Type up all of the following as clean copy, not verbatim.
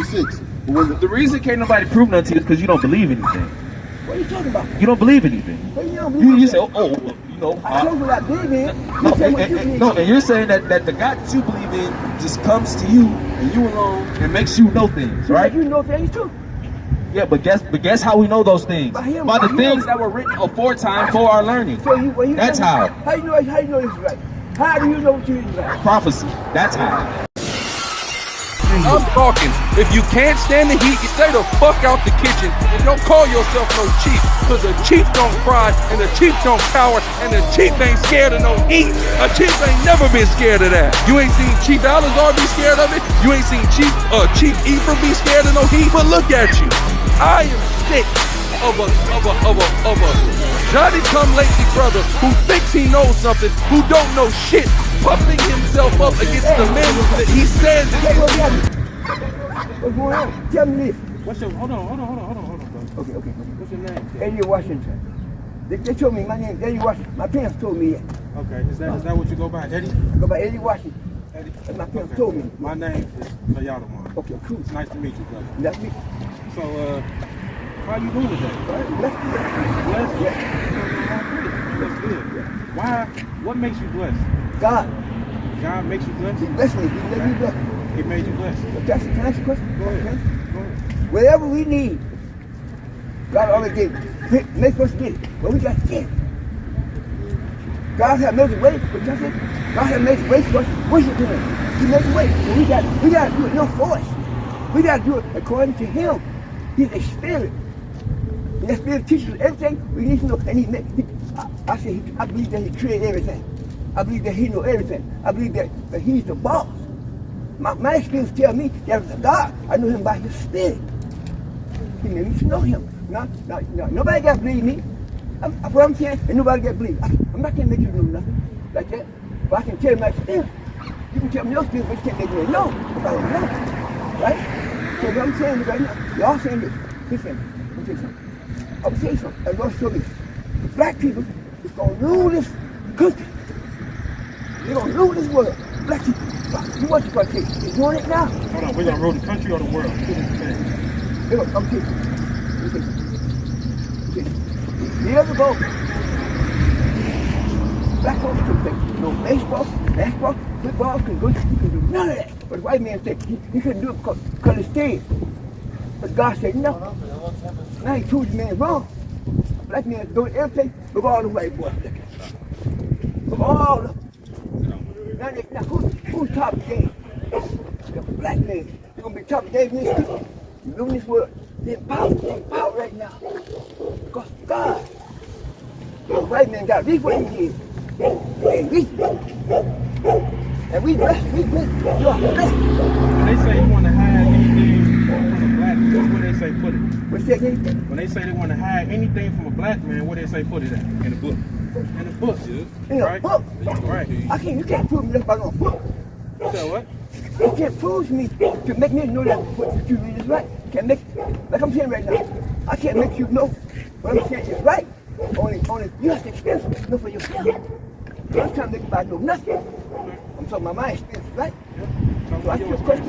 26. The reason can't nobody prove nothing to you is because you don't believe anything. What are you talking about? You don't believe anything. What you don't believe? You say, well, you know. I told you what I believe in. And you're saying that the God that you believe in just comes to you and you alone and makes you know things, right? You know things too. Yeah, but guess how we know those things? By the things that were written aforetime for our learning. So that's how. How you know this is right? How do you know what you is right? Prophecy. That's how. I'm talking. If you can't stand the heat, you stay the fuck out the kitchen and don't call yourself no chief, because a chief don't cry and a chief don't cower and a chief ain't scared of no heat. A chief ain't never been scared of that. You ain't seen Chief Alazar be scared of it. You ain't seen Chief Ephraim be scared of no heat. But look at you. I am sick of a Johnny come lately brother who thinks he knows something, who don't know shit, puffing himself up against the men that he says. What's going on? Tell me this. What's your, hold on, bro. Okay. What's your name? Eddie Washington. They told me my name is Eddie Washington. My parents told me that. Okay, is that what you go by, Eddie? I go by Eddie Washington. Eddie? And my parents told me. My name is Layadawan. Okay, cool. It's nice to meet you, brother. That's me. So, how you doing today? Blessed. Blessed? That's good. Why? What makes you blessed? God. God makes you blessed? He blessed me. He made me blessed. He made you blessed. Can I ask a question? Go ahead. Whatever we need, God already gave it. Make us get it. But we got to get it. God has made a way, but just it. God has made a way for us. Worship Him. He made a way. But we got to do it no force. We got to do it according to Him. He's a spirit. And that spirit teaches us everything we need to know. And I believe that He created everything. I believe that He knows everything. I believe that He's the boss. My experience tells me that there's a God. I know Him by His spirit. He made me to know Him. No, nobody got to believe me. What I'm saying, and nobody got to believe. I'm not going to make you know nothing like that. But I can tell you my experience. You can tell me your experience, but you can't make me know if I don't know. Right? So what I'm saying is right now, y'all saying this. Listen, I'm saying something. I'm saying something. I'm going to show me. Black people is going to rule this country. They're going to rule this world. Black people. You want your country. They're doing it now. Hold on, we're going to rule the country or the world? They're going to come to you. Years ago, black folks couldn't play no baseball, basketball, football, couldn't do none of that. But the white man said he couldn't do it because it's dead. But God said no. Now he told the man wrong. Black man is doing everything with all the white boys. With all of them. Now who's top of the game? The black man. You're going to be top of the game in this country. You live in this world. They're power right now. Because God. The white man got to reach what he did. And we blessed. You are blessed. When they say you want to hide anything from a black man, where they say put it? What's that again? When they say they want to hide anything from a black man, where they say put it at? In the book. In the book, In a book? Right. You can't prove me by no book. You said what? You can't prove me to make me know that what you read is right. You can't make, like I'm saying right now, I can't make you know what I'm saying is right. Only you have to experience it, know for yourself. I'm trying to make everybody know nothing. I'm talking about my experience, right? So I ask you a question.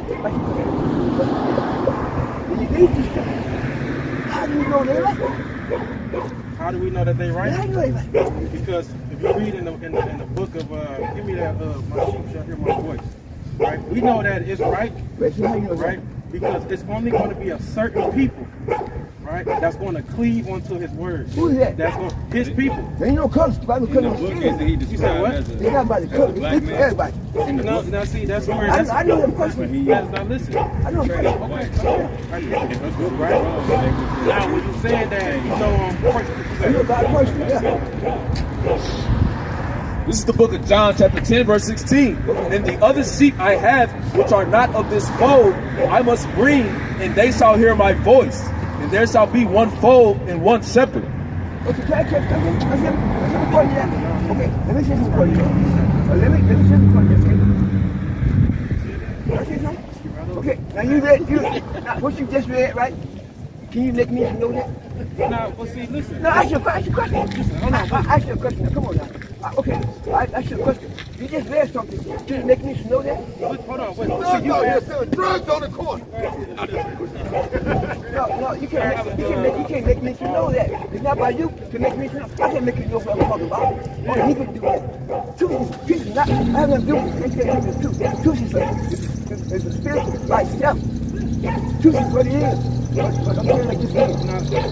When you read this stuff, how do you know they're right? How do we know that they're right? How do you know they're right? Because if you read in the book of, give me that, my sheep shall hear my voice. Right? We know that it's right. Right? Because it's only going to be a certain people, right, that's going to cleave onto his word. Who is that? That's going his people. There ain't no colors. The Bible colors. You said what? It's not about the color. It's for everybody. Now see, that's where I know him personally. Now listen. I know him personally. Okay. Right? Now when you said that, you know personally. I know God personally, yeah. This is the book of John, chapter 10, verse 16. And the other sheep I have, which are not of this fold, I must bring, and they shall hear my voice. And there shall be one fold and one shepherd. Okay, can I check something? Okay, let me say something for you. Let me say something for you. Can I say something? Okay, now you read, now what you just read, right? Can you let me know that? Now, well, see, listen. No, ask your question. Listen, hold on. Ask your question. Now, come on now. Okay, I ask you a question. You just read something. Did it make me to know that? Hold on, wait. Drugs So you out here asked, selling drugs on the corner. No, you can't make me to know that. It's not by you to make me to know. I can't make you know what I'm talking about. Only he can do that. Truth is not, I have nothing to do with it. Truth. Truth is a spiritual by itself. Truth is what it is. But I'm saying like this thing.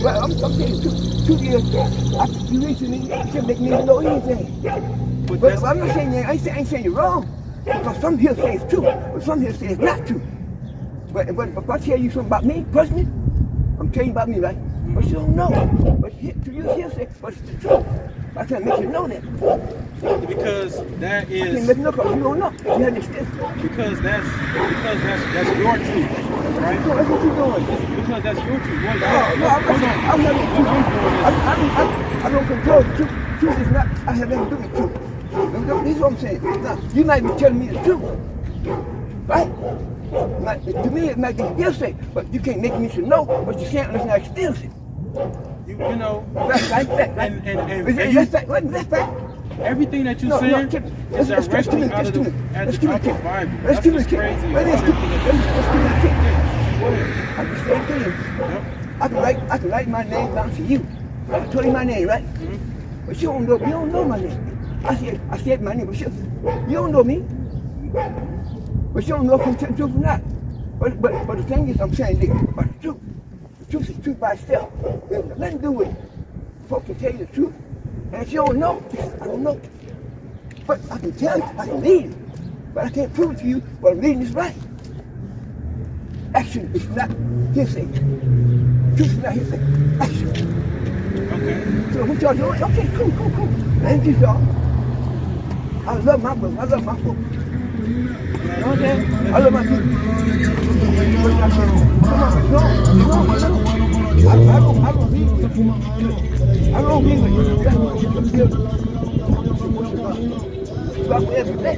But I'm saying truth is, you read to me, you can't make me know anything. But I'm not saying I ain't saying you're wrong. Because some here say it's true, but some here say it's not true. But if I tell you something about me personally, I'm telling you about me, right? But you don't know. But to you here say, but it's the truth. I can't make you know that. because that I can't is make you know because you don't know. You understand? because that's your truth, right? So that's what you're doing. Because that's your truth. What, No, I'm not what I'm doing I don't control the truth. Truth is not, I have nothing to do with truth. This is what I'm saying. Now, you might be telling me the truth. Right? To me, it might be hearsay, but you can't make me to know what you're saying unless I still say. you know, That's fact, right? and That's fact. everything that you're saying is directly out of the Bible. Let's That's what's crazy. Let's communicate. Go ahead. I'm the same thing. Yep. I can write my name down to you. I told you my name, right? Mm-hmm. But you don't know my name. I said my name, but you don't know me. But you don't know if I'm telling the truth or not. But the thing is, I'm saying this, but the truth. The truth is truth by itself. There's nothing to do with it. Folks can tell you the truth. And if you don't know, I don't know. But I can tell you, I can read it. But I can't prove it to you, but I'm reading is right. Action is not hearsay. Truth is not hearsay. Action. Okay. So what y'all doing? Okay, cool. Thank you, y'all. I love my brother. I love my folks. You know what I'm saying? I love my people. Come on, no. I don't agree with you. I don't agree with you. That's what you're building. Stop every day.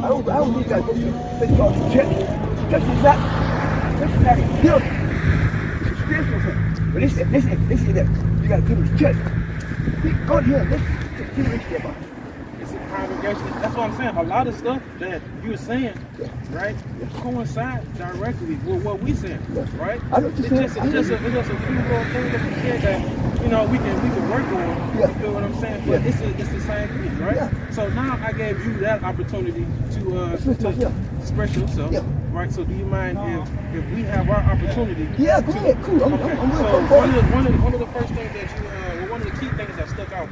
I don't need that. It's called the church. Church is not a building. It's a spiritual thing. But they say that you got to come to church. Go here, let's see what they say about it. It's a congregation. That's what I'm saying. A lot of stuff that you're saying, right, coincide directly with what we're saying, right? I know what you're saying. It's just a few little things that we said that we can work on. Yeah. You feel what I'm saying? But it's the same thing, right? Yeah. So now I gave you that opportunity to express yourself, right? So do you mind if we have our opportunity? Yeah, go ahead. Cool. I'm So one of the first things that you one of the key things that stuck out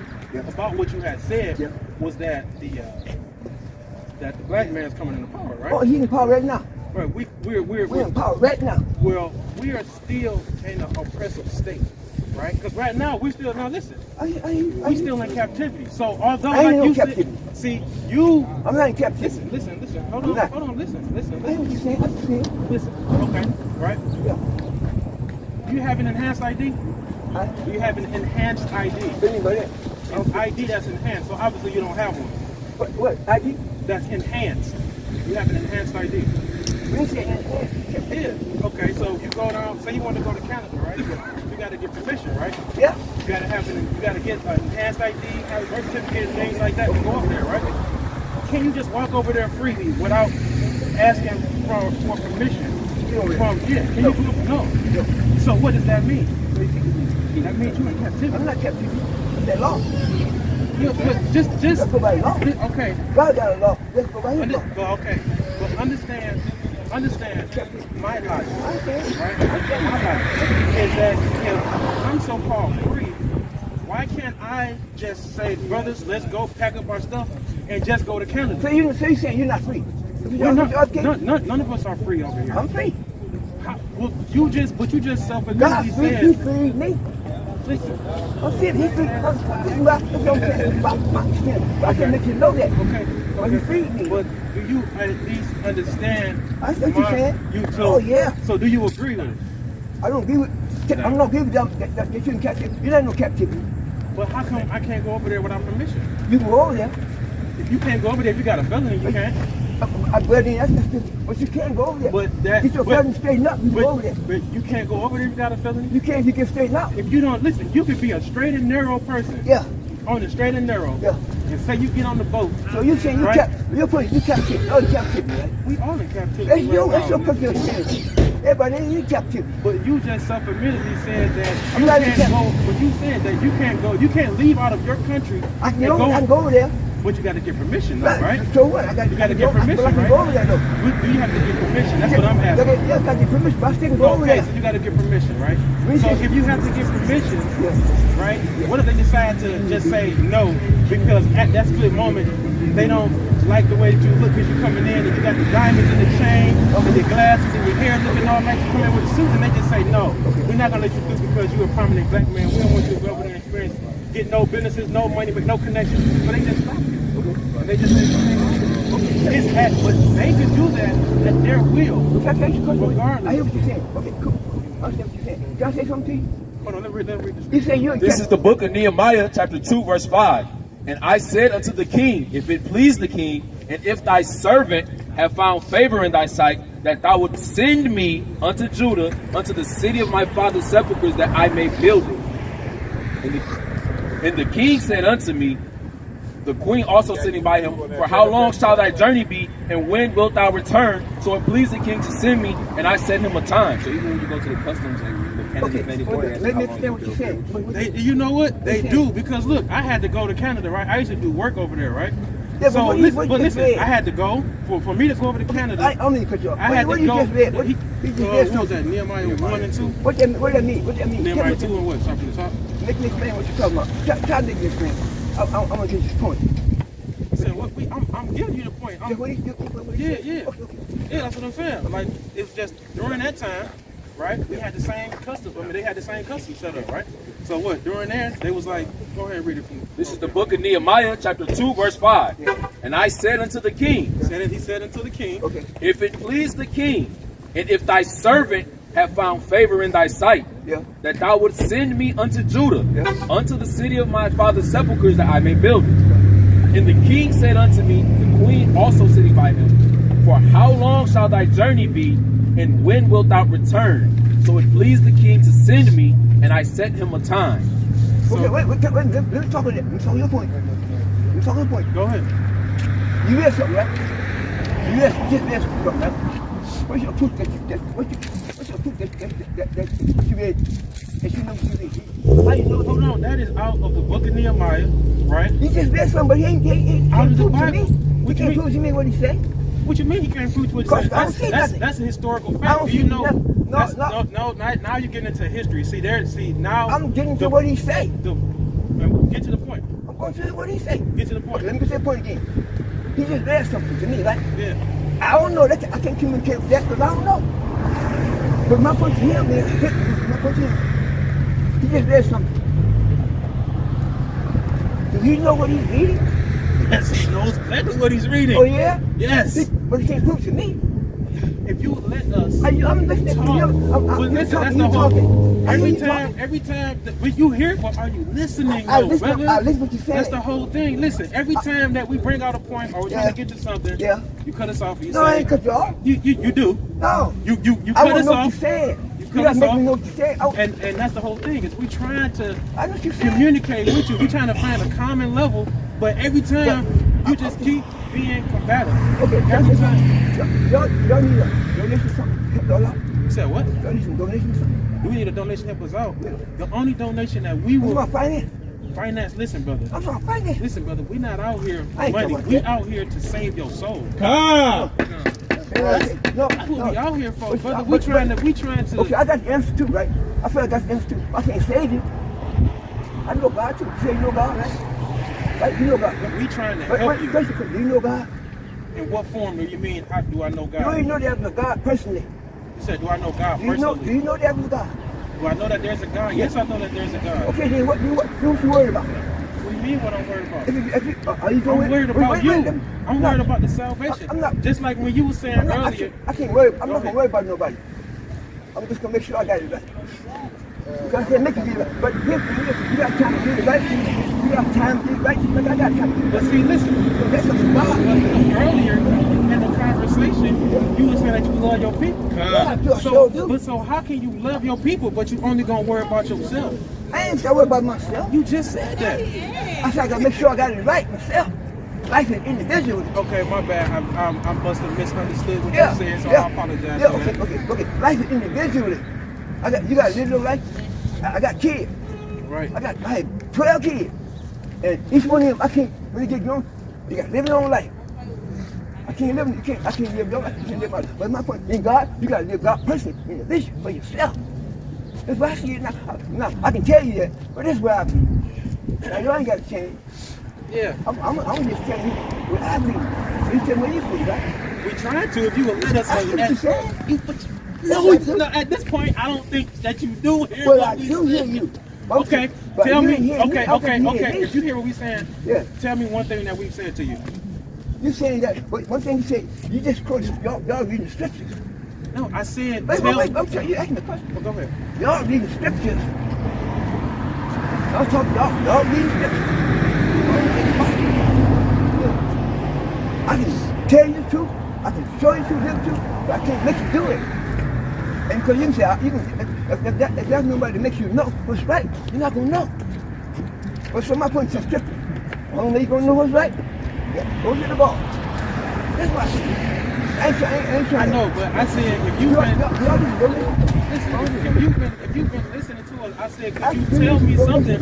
about what you had said was that the black man's coming into power, right? Oh, he's in power right now. Right. We're in power right now. Well, we are still in an oppressive state, right? Because right now we're still listen. We still in captivity. So although I ain't like in you captivity. see you. I'm not in captivity. Listen. Hold on. Listen. I know what you're saying. I'm saying. Listen. Okay. Right. Yeah. Do you have an enhanced ID? Do you have an enhanced ID? Anybody? An ID that's enhanced. So obviously you don't have one. What ID? That's enhanced. You have an enhanced ID. We say enhanced. Yeah. Okay. So you go down. Say you want to go to Canada, right? You got to get permission, right? Yeah. You got to get an enhanced ID, have a birth certificate, things like that to go up there, right? Can you just walk over there freely without asking for permission? Can you do it? No. So what does that mean? That means you're in captivity. I'm not captivity. That law. Just Let's go by law. okay. God got a law. Let's go by his law. Well, okay. But understand my logic, right? My logic is that if I'm so-called free, why can't I just say, brothers, let's go pack up our stuff and just go to Canada? So you're saying you're not free? None of us are free over here. I'm free. Well, you just God self-admittedly free, said. he freed me. Listen. I'm saying he freed me. This is what I'm saying about my skin. I can let you know that. Okay. But he freed me. But do you at least understand? I see what you're saying. So, Oh, yeah. So do you agree with it? I don't agree with. I'm not agree with them that you're in captivity. You're not in no captivity. But how come I can't go over there without permission? You can go over there. If you can't go over there, if you got a felony, you can't. But you can't go over there. But that. Get your felony straightened up. You go over there. But you can't go over there if you got a felony. You can't. You can straighten up. If you don't listen, you could be a straight and narrow person. Yeah. on the straight and narrow, Yeah. and say you get on the boat. So you saying you right? you captivity, captivity, right? We all in captivity. That's your right now. personal experience. Everybody in captivity. But you just self-admittedly said that I'm you not can't in go. But you said that you can't go. You can't leave out of your country. I can and go. I can go over there. But you got to get permission, though, right? So what? I got You got to get I permission, can right? go over there, though. Do you have to get permission? That's what I'm asking. Yeah, I got to get permission, but I still can go over Okay, there. so you got to get permission, right? Permission. So if you have to get permission, Yeah. right? What if they decide to just say no because at that split moment they don't like the way that you look because you're coming in and you got the diamonds in the chain and your glasses and your hair looking all nice. You come in with a suit and they just say no. We're not gonna let you do because you're a prominent black man. We don't want you to go over there and experience, get no businesses, no money, but no connections. But they just stop you. And they just say, it's at, but they can do that at their will. Okay, I regardless. hear what you're saying. Okay, cool. I understand what you're saying. Can I say something to you? Hold on, let me read this. You say you're in This is the book of Nehemiah, chapter 2, verse 5. And I said unto the king, if it please the king, and if thy servant have found favor in thy sight, that thou would send me unto Judah, unto the city of my father's sepulchres, that I may build it. And the king said unto me, the queen also sitting by him, for how long shall thy journey be, and when wilt thou return? So it pleased the king to send me, and I set him a time. So even when you go to the customs and the candidate made it for you, let me understand what you're saying. You know what? They do, because look, I had to go to Canada, right? I used to do work over there, right? Yeah, so but listen, I had to go, for me to go over to Canada, I only cut you off. I had to go. Just read? What What was that? Nehemiah 1 and 2? What that mean? What that mean? Nehemiah 2 and what? Top to the top? Make me explain what you're talking about. Try to make me explain. I'm gonna get this point. I said, what? I'm giving you the point. Yeah. Okay. Yeah, that's what I'm saying. Like, it's just during that time, right? We had the same customs. I mean, they had the same customs set up, right? So what? During there, they was like, go ahead and read it for me. This is the book of Nehemiah, chapter 2, verse 5. Yeah. And I said unto the king, He said unto the king, okay, if it please the king, and if thy servant have found favor in thy sight, yeah, that thou would send me unto Judah, yeah, unto the city of my father's sepulchres, that I may build it. And the king said unto me, the queen also sitting by him, for how long shall thy journey be, and when wilt thou return? So it pleased the king to send me, and I set him a time. Okay, wait, let me talk on that. Let me talk on your point. Let me talk on your point. go ahead. You read something, right? You read something, right? What's your proof what's your proof that you read? That you know what you read? How you know? Hold on, that is out of the book of Nehemiah, right? He just read something, but he ain't Out of the prove to me. Bible. He can't prove to me what he said. What you mean he can't prove what he said? That's a historical I fact. don't Do you see know? nothing. No. Now you're getting into history. Now I'm getting to what he say. Get to the point. I'm going to what he say. Get to the point. Okay, let me get to the point again. He just read something to me, right? Yeah. I don't know. I can't communicate with that because I don't know. But my point to him is, he just read something. Do he know what he's reading? Yes, he knows exactly what he's reading. Oh yeah? Yes. But he can't prove to me. If you let us I'm listening to you. Well, listen, that's the whole. Every time that you hear, well, are you listening? I though, listen brother? what you saying. That's the whole thing. Listen, every time that we bring out a point or we're trying to get to something, you cut us off. And you No, say, I ain't cut you off. You do. No. You I cut want us to know what off. you saying. You You cut gotta us make me off. know what you saying. And that's the whole thing is we trying to I know what you saying. communicate with you. We trying to find a common level, but every time you just keep being combative. Okay, Every time. Y'all need a donation something. Help y'all out. You said what? Y'all need some donation something. Do we need a donation to help us out? Yeah. The only donation that we What's will my finance? finance. Listen, brother. I'm trying to finance. Listen, brother. We're not out here I for ain't money. talking about We that. out here to save your soul. Come! No, That's what we out here for, But- brother. but- We trying to. Okay, I got the answer too, right? I feel like that's the answer too. I can't save you. I know God too. You say you know God, right? Right? You know God. We trying to But help you. basically, do you know God? In what form do you mean? How do I know You don't God? even know there's a God personally. You said, do I know God Do you know personally? there's a God? Do I know that there's a God? Yes, I know that there's a God. Okay, then what you worried about? What do you mean what I'm worried about? Are you going? I'm worried about you. I'm worried about the salvation. I'm not. Just like when you were saying earlier. I can't worry. I'm Go not gonna ahead. worry about nobody. I'm just gonna make sure I got it right. Because I can't make it right. But here's the deal. You got time to do it right. You got time to do it right. Like I got time to do it But right. see, listen. That's a God. Earlier in the conversation, you were saying that you love your people. Yeah, I sure do. So how can you love your people, but you only gonna worry about yourself? I ain't sure about myself. You just said that. I said I gotta make sure I got it right myself. Life is individual. Okay, my bad. I must have misunderstood what Yeah, you said, so yeah, I apologize yeah, for that. okay. Life is individually. You got to live your life. I got kids. Right. I have 12 kids. And each one of them, I can't, when they get grown, you got to live your own life. I can't live your life. You can't live my life. But my point, in God, you got to live God personally, individually, for yourself. That's why I see it now. Now, I can tell you that, but this is where I be. Now, you ain't got to change. Yeah. I'm just telling you what I believe. You tell me what you believe, right? We trying to if you will let us I know see what you're saying. No, at this point, I don't think that you do hear Well, what I we do hear saying. you. Okay, But tell you me. ain't hear me. Okay. If you hear what we saying, Yeah. tell me one thing that we've said to you. You're saying that, but one thing you say, you just quote y'all reading the scriptures. No, I said. Wait, I'm telling you, asking the question. Well, go ahead. Y'all reading the scriptures. Y'all reading scriptures. I can tell you the truth, I can show you the truth, live the truth, but I can't make you do it. And because you can say, if there's nobody that makes you know what's right, you're not going to know. But so my point is scripture. Only way you're going to know what's right, yeah, go get the ball. That's what I see. I ain't trying I to. know, but I said if you've been listening to us, I said could you tell me something?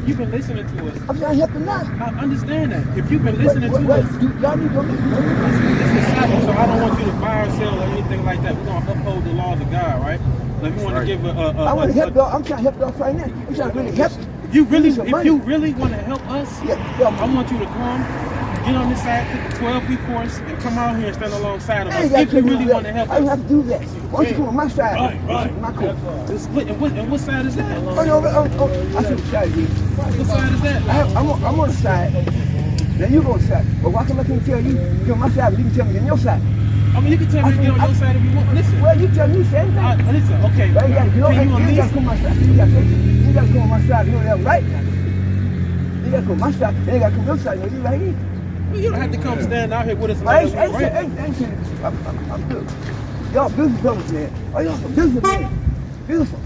You've been listening to us. I'm trying to help you now. I understand that. If you've been listening to us, y'all need to listen. this is Sabbath, so I don't want you to buy or sell or anything like that. We're gonna uphold the laws of God, right? So if you want to give I want to help y'all. I'm trying to help y'all financially. I'm trying to really help you. If you really want to help us, yeah. I want you to come, get on this side, take the 12-week course, and come out here and stand alongside of I ain't us. got If you really want to help I don't us. have to do that. Once you come on my side, Right. my court. And what side is that? Oh no, I see the side here. What side is that? I'm on the side. Then you go on the side. But why come I can't tell you? You're on my side, but you can tell me you're on your side. I mean, you can tell me to get on your side if you want. Listen. Well, you tell me the same thing. Listen, okay. Well, you got to come on my side. You got to come on my side. You know that, right? You got to come on my side. Then you got to come on your side. You right here. Well, you don't have to come stand out here with us. I'm good. Y'all beautiful brothers, man. Oh, y'all some beautiful men. Beautiful.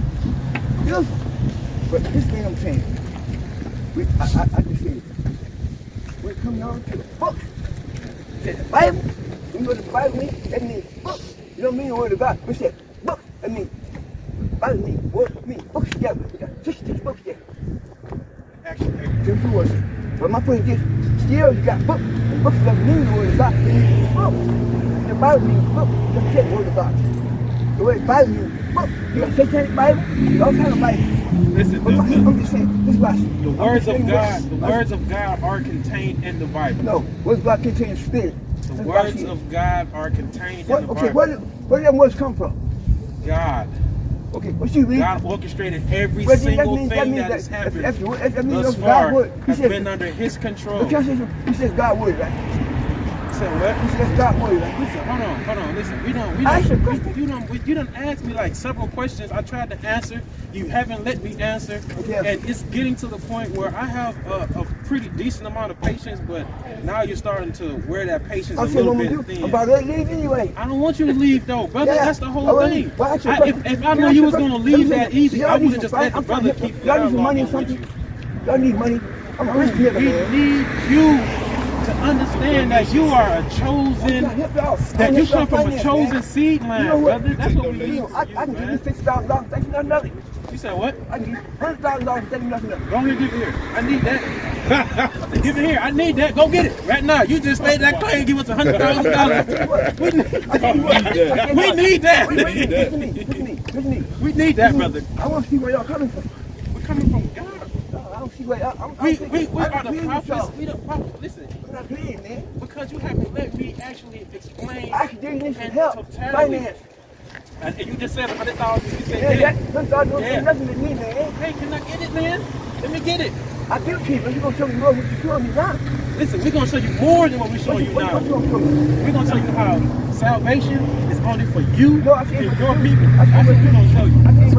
But this thing I'm saying, I just say, when it comes down to the book, said the Bible, you know what the Bible means? That means book. You don't mean the word of God. We said book. That means, Bible means word, means books together. We got 66 books there. Actually, but my point is, still you got books. The books doesn't mean the word of God. It means book. The Bible means book. It doesn't say the word of God. The word Bible means book. You got satanic Bible, you got all kind of Bible. Listen, I'm just saying, this is what I see. The words of God are contained in the Bible. No, words of God contain spirit. The words of God are contained in the Bible. Okay, where do them words come from? God. Okay, what you read? God orchestrated every single thing that has happened thus far has been under His control. He says God word, right? You said what? He says God word, right? Listen, hold on. Listen, you done asked me like several questions. I tried to answer. You haven't let me answer, and it's getting to the point where I have a pretty decent amount of patience, but now you're starting to wear that patience a little bit thin. I'm about to leave anyway. I don't want you to leave though, brother. That's the whole thing. Well, if I knew you was gonna leave that easy, I would have just let the brother keep the dialogue with you. Y'all need money. I'm a rich nigga, We man. need you to understand that you are a chosen, that you come from a chosen seed line, brother. That's what we need. I can give you $50,000. Thank you, nothing. You said what? I can give you $100,000. Thank you, nothing. Go ahead, give it here. I need that. Give it here. I need that. Go get it right now. You just made that claim. Give us $100,000. We need that. We need that, brother. I want to see where y'all coming from. We're coming from God. I don't see where y'all. We are the prophets. We the prophets. Listen. I'm not playing, man. Because you haven't let me actually explain I can need some in help. totality. Finance. And you just said 100,000. You said Yeah, get it. that's nothing to me, man. Hey, can I get it, man? Let me get it. I give it to you, but you're going to show me more what you're showing me now. Listen, we're going to show you more than what we're showing you now. What you gonna show me? We're going to show you how salvation is only for you No, I can't. and your people. That's what we're going to show you. I can't.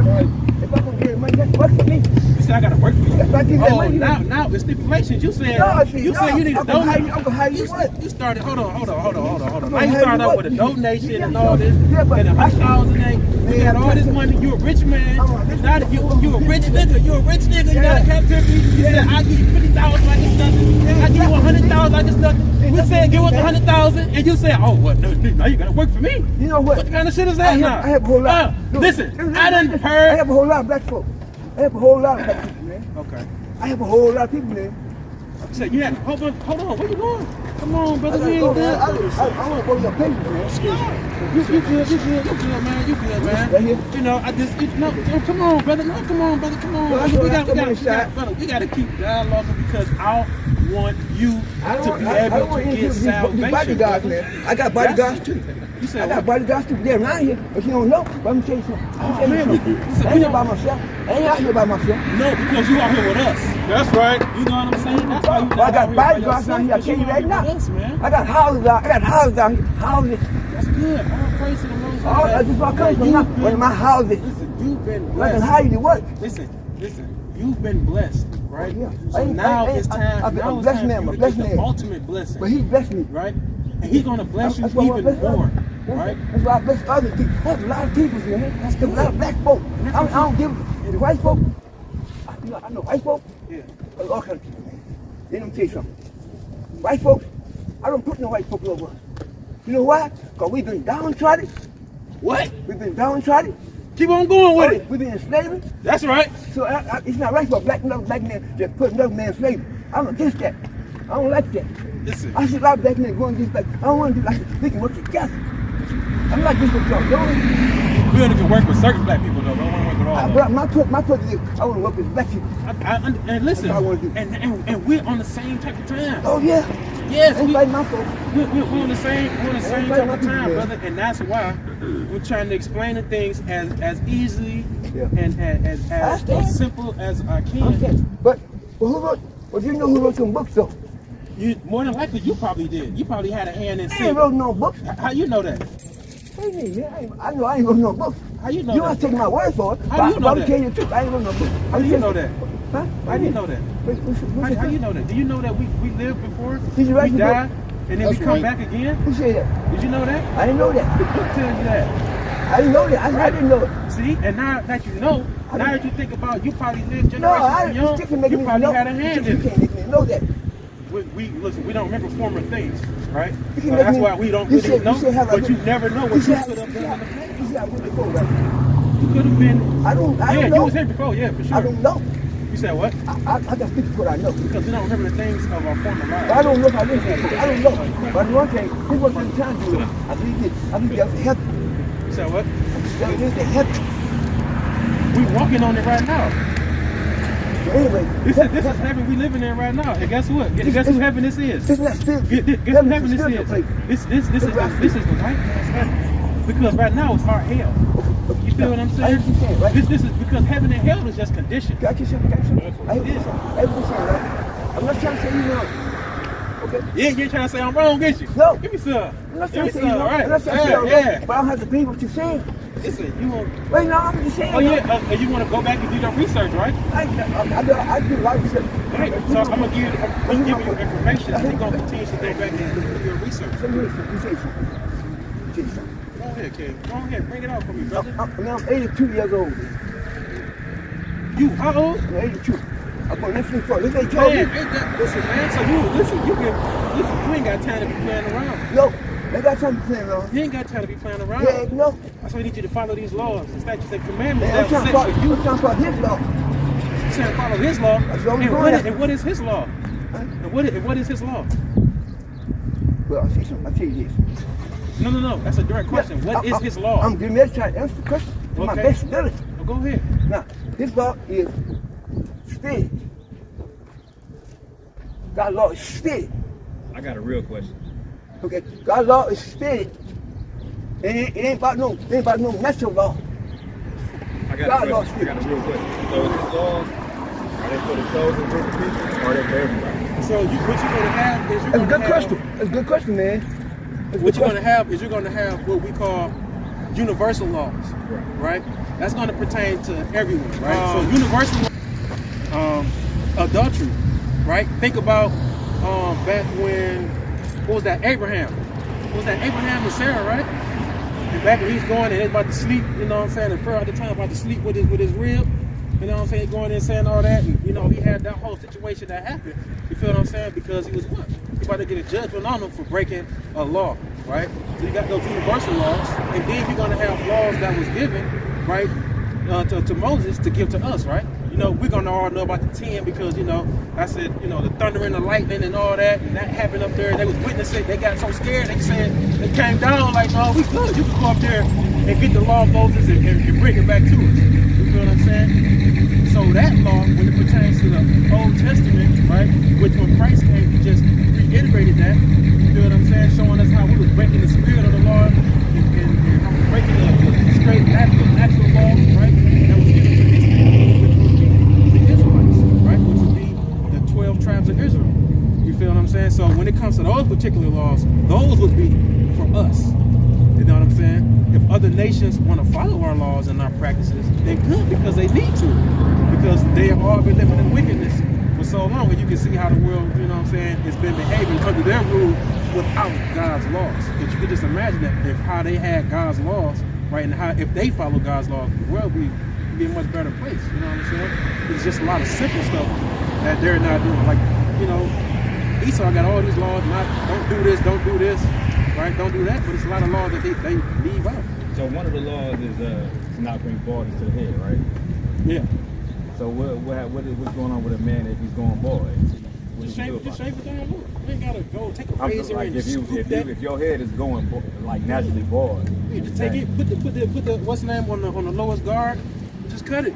if I can get money, that's work for me. You said I gotta work for you. That's why I give that Oh, money. now it's stipulations. You said No, you said you need a I'm gonna hire you. donation. I'm gonna hire you what? You started. Hold on. I'm Now you gonna started hire out you with a what? donation and all this, Yeah, but and $100,000. You had all this money. You a rich man. You a rich nigga. You a rich nigga. You got a captivity. You said I give you 50,000 like it's nothing. I give you 100,000 like it's nothing. We said give us 100,000, and you said, oh, what? No, you gotta work for me. You know what? What kind of shit is that now? I have a whole lot. Listen, I done I heard. have a whole lot of black folk. I have a whole lot of black people, man. Okay. I have a whole lot of people, man. You said you had. Hold on. Where you going? Come on, brother. I We ain't good. want to go to your paper, man. You good, man. You good, man. Right here? You know, I just, come on, brother. No, come on, brother. Come on. No, We got to keep dialoguing because I want you to be able to get salvation. Bodyguards, man. I got bodyguards too. You said I got bodyguards too. They're around here, but you don't know. But I'm gonna tell you something. Oh, man. I ain't here by myself. I ain't out here by myself. No, because you out here with us. That's right. You know what I'm saying? That's why you Well, I got bodyguards out here. I tell you right now. I got houses out. I got houses out here. Houses. That's good. All praise to the Most Oh, High. that's just where I come from now. One of my houses. Listen, you've been I can blessed. hire you to work. Listen, you've been blessed, right? Yeah. So now it's time. I'm Now a it's blessed time man. for I'm you a to blessed get the man. ultimate blessing, But he blessed me. right? And he's gonna bless you That's why I even bless more, others. right? That's why I bless other people. There's a lot of people, man. There's a lot of black folk. I don't give the white folk. I know white folk. Yeah. All kind of people, man. Let me tell you something. White folks, I don't put no white folk over. You know why? Because we've been downtrodden. What? We've been downtrodden. Keep on going with it. We've been enslaved. That's right. So it's not right for another black man to put another man in slavery. I'm against that. I don't like that. Listen. I see a lot of black men going against black. I don't want to do like we can work together. I'm not against what y'all doing. We only can work with certain black people though. We don't want to work with all of them. My purpose is I want to work with black people. And listen, That's what I wanna do. and we're on the same type of time. Oh yeah. Yes, Ain't like my folks. we're on the same Ain't type like of my time, people, brother, and that's why we're trying to explain the things as easily Yeah. and as simple as I can. Okay. But who wrote? Well, you know who wrote some books though? You more than likely you probably did. You probably had a hand in I ain't it. wrote no books. How you know that? What do you mean, man? I know I ain't wrote no books. How you know You that? want to take my word for it? How do you know I'll that? tell you the truth. I ain't wrote no books. How do you know that? Huh? How do you know that? How you know that? Do you know that we lived before? Did you write we the book? died and then we That's come right. back again? Who said that? Did you know that? I didn't know that. The book tells you that. I didn't know that. I didn't know it. See, and now that you know, now that you think about, you probably lived No, generations young. you can make You me probably know. had a hand You in it. can't make me know that. We listen. We don't remember former things, right? You So can make that's me- why we don't you really should- know. you should have a But you good- never know what you could have done in the past. You see, I went before, right? You could have been. I don't Yeah, know. you was here before. Yeah, for sure. I don't know. You said what? I got speak what I know. Because we don't remember the things of our former lives. I don't know if I listen to it. I don't know. But one thing, this was the time to do it. I believe that was heaven. You said what? That was the heaven. We walking on it right now. So anyway, This is heaven we living in right now. And guess what? Guess who heaven this is? This is not still. Guess who heaven this is? This is the white man's heaven. Because right now it's our hell. You feel what I'm I saying? hear what you're saying, right? This is because heaven and hell is just conditions. Got you something? I hear what you're saying. I hear what you're saying, right? I'm not trying to say you wrong. Okay? Yeah, you ain't trying to say I'm wrong, is you? No. Give me some. I'm not Give trying me to say you some, wrong. right? I'm not trying to say you're Yeah. wrong. But I don't have to believe what you're saying. Listen, you want. Wait, no, I'm just saying. Oh yeah, and you want to go back and do your research, right? I do a lot of research. Right. So I'm gonna give you information. I'm gonna continue to go back and do your research. Let me say something. Go ahead, kid. Go ahead, bring it out for me, brother. Now I'm 82 years old. You how old? I'm 82. I'm going to listen for it. This ain't Man, told me. ain't that, listen, man. So you ain't got time to be playing around. No, they got something to say around. You ain't got time to be playing around. Yeah, no. That's why we need you to follow these laws, statutes, and commandments Man, I'm that trying are to set for you. follow his law. You trying to follow his law. That's what I'm And doing. what is his law? And what is his law? Well, I'll say something. I'll tell you this. No. That's a direct question. What is his law? I'm getting ready to try to answer the question to my Okay. best ability. Well, go ahead. Now, his law is steady. God's law is steady. I got a real question. Okay, God's law is steady. It ain't about no natural law. I got God a lost question. I got a real question. So is his laws, are they for the chosen group of people, or are they for everybody? So what you're going to have is That's a good question. That's a good question, man. That's a What good you're going to have is you're going to have what we call universal laws, right? That's going to pertain to everyone, right? So universal adultery, right? Think about back when, what was that, Abraham? Was that Abraham and Sarah, right? And back when he's going and he's about to sleep, you know what I'm saying, and Pharaoh at the time about to sleep with his rib, you know what I'm saying, going in and saying all that, and you know, he had that whole situation that happened, you feel what I'm saying, because he was what? He about to get a judgment on him for breaking a law, right? So you got those universal laws, and then you're gonna have laws that was given, right, to Moses to give to us, right? You know, we're gonna all know about the 10 because, you know, I said, you know, the thunder and the lightning and all that, and that happened up there. They was witnessing. They got so scared. They said they came down like, "Oh, we good. You can go up there and get the law of Moses and bring it back to us." You feel what I'm saying? So that law, when it pertains to the Old Testament, right, which when Christ came, he just reiterated that. You feel what I'm saying? Showing us how we was breaking the spirit of the law and how we breaking the straight natural law, right? That was given to his people, which would be the Israelites, right? Which would be the 12 tribes of Israel. You feel what I'm saying? So when it comes to those particular laws, those would be for us. You know what I'm saying? If other nations want to follow our laws and our practices, they could because they need to. Because they have all been living in wickedness for so long. And you can see how the world, you know what I'm saying, has been behaving under their rule without God's laws. If you could just imagine that if how they had God's laws, right, and how if they follow God's laws, the world would be a much better place. You know what I'm saying? It's just a lot of simple stuff that they're not doing. Like, you know, Esau got all these laws, don't do this, right? Don't do that. But it's a lot of laws that they leave out. So one of the laws is to not bring baldness to the head, right? Yeah. So what's going on with a man if he's going bald? Just shave it down. Look, you ain't gotta go take a razor like and if that. If your head is going like naturally bald, you just take it, put the what's the name on the lowest guard, and just cut it.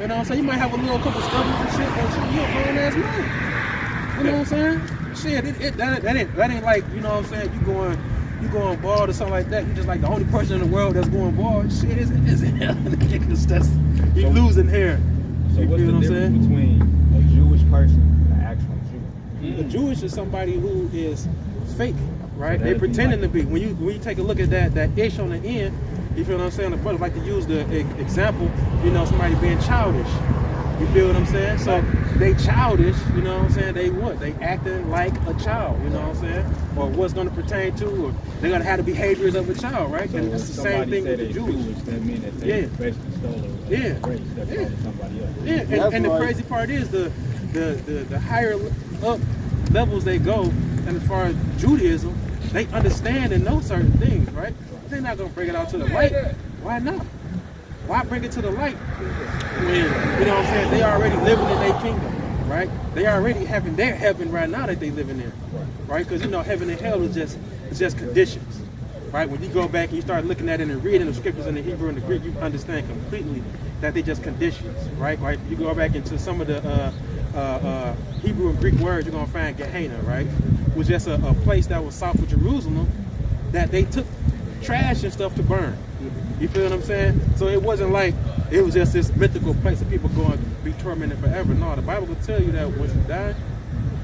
You know what I'm saying? You might have a little couple stubbles and shit, but you're a grown ass man. You know what I'm saying? Shit, that ain't like, you know what I'm saying, you going bald or something like that. You just like the only person in the world that's going bald. Shit, you losing hair. So you what's feel the what I'm difference saying? between a Jewish person and an actual Jew? A Jewish is somebody who is fake, right? So They pretending like, to be. When you take a look at that ish on the end, you feel what I'm saying? The brothers like to use the example, you know, somebody being childish. You feel what I'm saying? So they childish, you know what I'm saying? They what? They acting like a child, you know what I'm saying? Or what's going to pertain to, or they're going to have the behaviors of a child, right? So and it's the same thing with the Jewish. That means that they basically stole a race that's from somebody else. Yeah, and the crazy part is the higher up levels they go, and as far as Judaism, they understand and know certain things, right? They're not going to bring it out to the light. Why not? Why bring it to the light when, you know what I'm saying, they already living in their kingdom, right? They already having their heaven right now that they living in, right? Because, you know, heaven and hell is just conditions, right? When you go back and you start looking at it and reading the scriptures in the Hebrew and the Greek, you understand completely that they just conditions, right? You go back into some of the Hebrew and Greek words, you're going to find Gehenna, right? It was just a place that was south of Jerusalem that they took trash and stuff to burn. You feel what I'm saying? So it wasn't like it was just this mythical place that people going to be tormented forever. No, the Bible will tell you that once you die,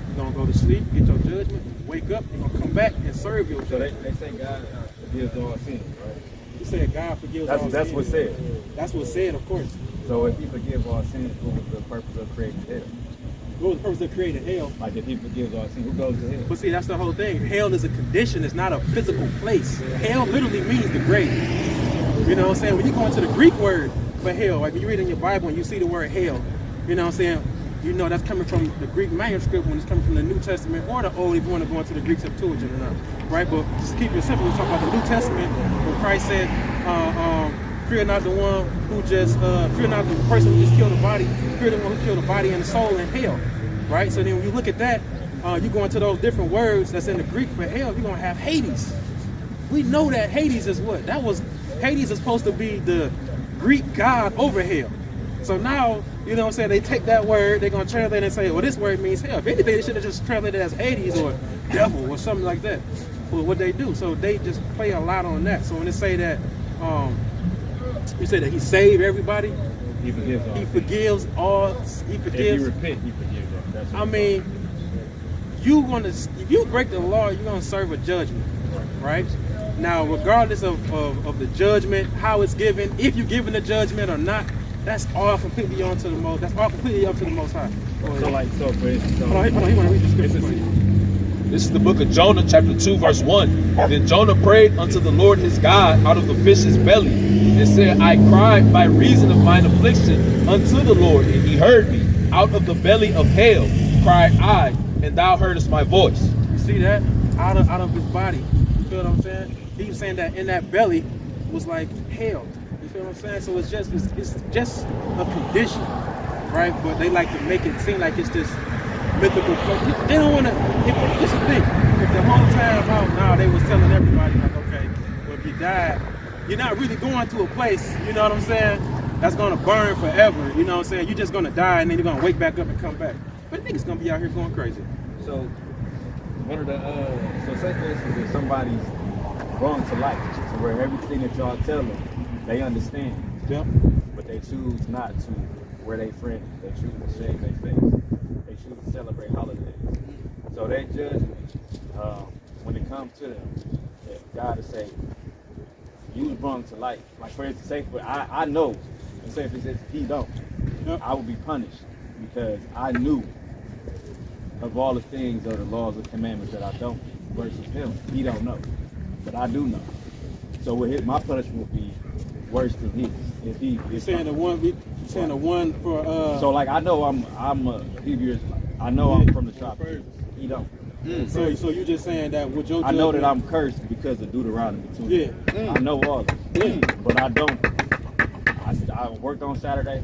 you're going to go to sleep, get your judgment, wake up, you're going to come back and serve your judgment. So they say God forgives all sins, right? You said God forgives all sins. That's what's said. That's what's said, of course. So if he forgives all sins, what was the purpose of creating hell? What was the purpose of creating hell? Like if he forgives all sins, who goes to hell? But see, that's the whole thing. Hell is a condition. It's not a physical place. Hell literally means the grave. You know what I'm saying? When you go into the Greek word for hell, like when you read in your Bible and you see the word hell, you know what I'm saying? You know that's coming from the Greek manuscript when it's coming from the New Testament or the Old if you want to go into the Greek Septuagint or not. Right? But just keep it simple. We're talking about the New Testament where Christ said, fear not the one who just, fear not the person who just killed the body, fear the one who killed the body and the soul in hell. Right? So then when you look at that, you go into those different words that's in the Greek for hell, you're going to have Hades. We know that Hades is what? Hades is supposed to be the Greek god over hell. So now, you know what I'm saying, they take that word, they're going to translate it and say, well, this word means hell. If anything, they should have just translated it as Hades or devil or something like that. Well, what they do. So they just play a lot on that. So when they say that, you say that he saved everybody, He forgives all. he forgives all, he forgives. If you repent, he forgives all. That's what I mean, if you break the law, you're going to serve a judgment, right? Now, regardless of the judgment, how it's given, if you're given the judgment or not, that's all completely up to the Most. That's all completely up to the Most High. So for instance, Hold on, he want to read the scripture for you. This is the book of Jonah, chapter 2, verse 1. Then Jonah prayed unto the Lord his God out of the fish's belly, and said, I cried by reason of mine affliction unto the Lord, and he heard me. Out of the belly of hell cried I, and thou heardest my voice. You see that? Out of his body. You feel what I'm saying? He was saying that in that belly was like hell. You feel what I'm saying? So it's just a condition, right? But they like to make it seem like it's this mythical place. They don't want to. This is the thing. If the whole time out now they was telling everybody like, okay, well, if you die, you're not really going to a place. You know what I'm saying? That's gonna burn forever. You know what I'm saying? You're just gonna die and then you're gonna wake back up and come back. But niggas gonna be out here going crazy. so one of the so say for instance, if somebody's wrong to life, to where everything that y'all tell them, they understand, Yep. but they choose not to wear their friends. They choose to shave their face. They choose to celebrate holidays. So they judge when it comes to them. That God is saying, you was wrong to life. Like for instance, say for I know, and say if he don't, Yep. I will be punished because I knew of all the things or the laws and commandments that I don't versus him. He don't know, but I do know. So with my punishment will be worse than his. If he, You're saying the one for so like I know I'm a Hebrew Israelite. I know I'm from the tribe of Judah. He don't. So you just saying that with your I know that judgment- I'm cursed because of Deuteronomy 2. Yeah. I know all this. But I don't. I worked on Saturday.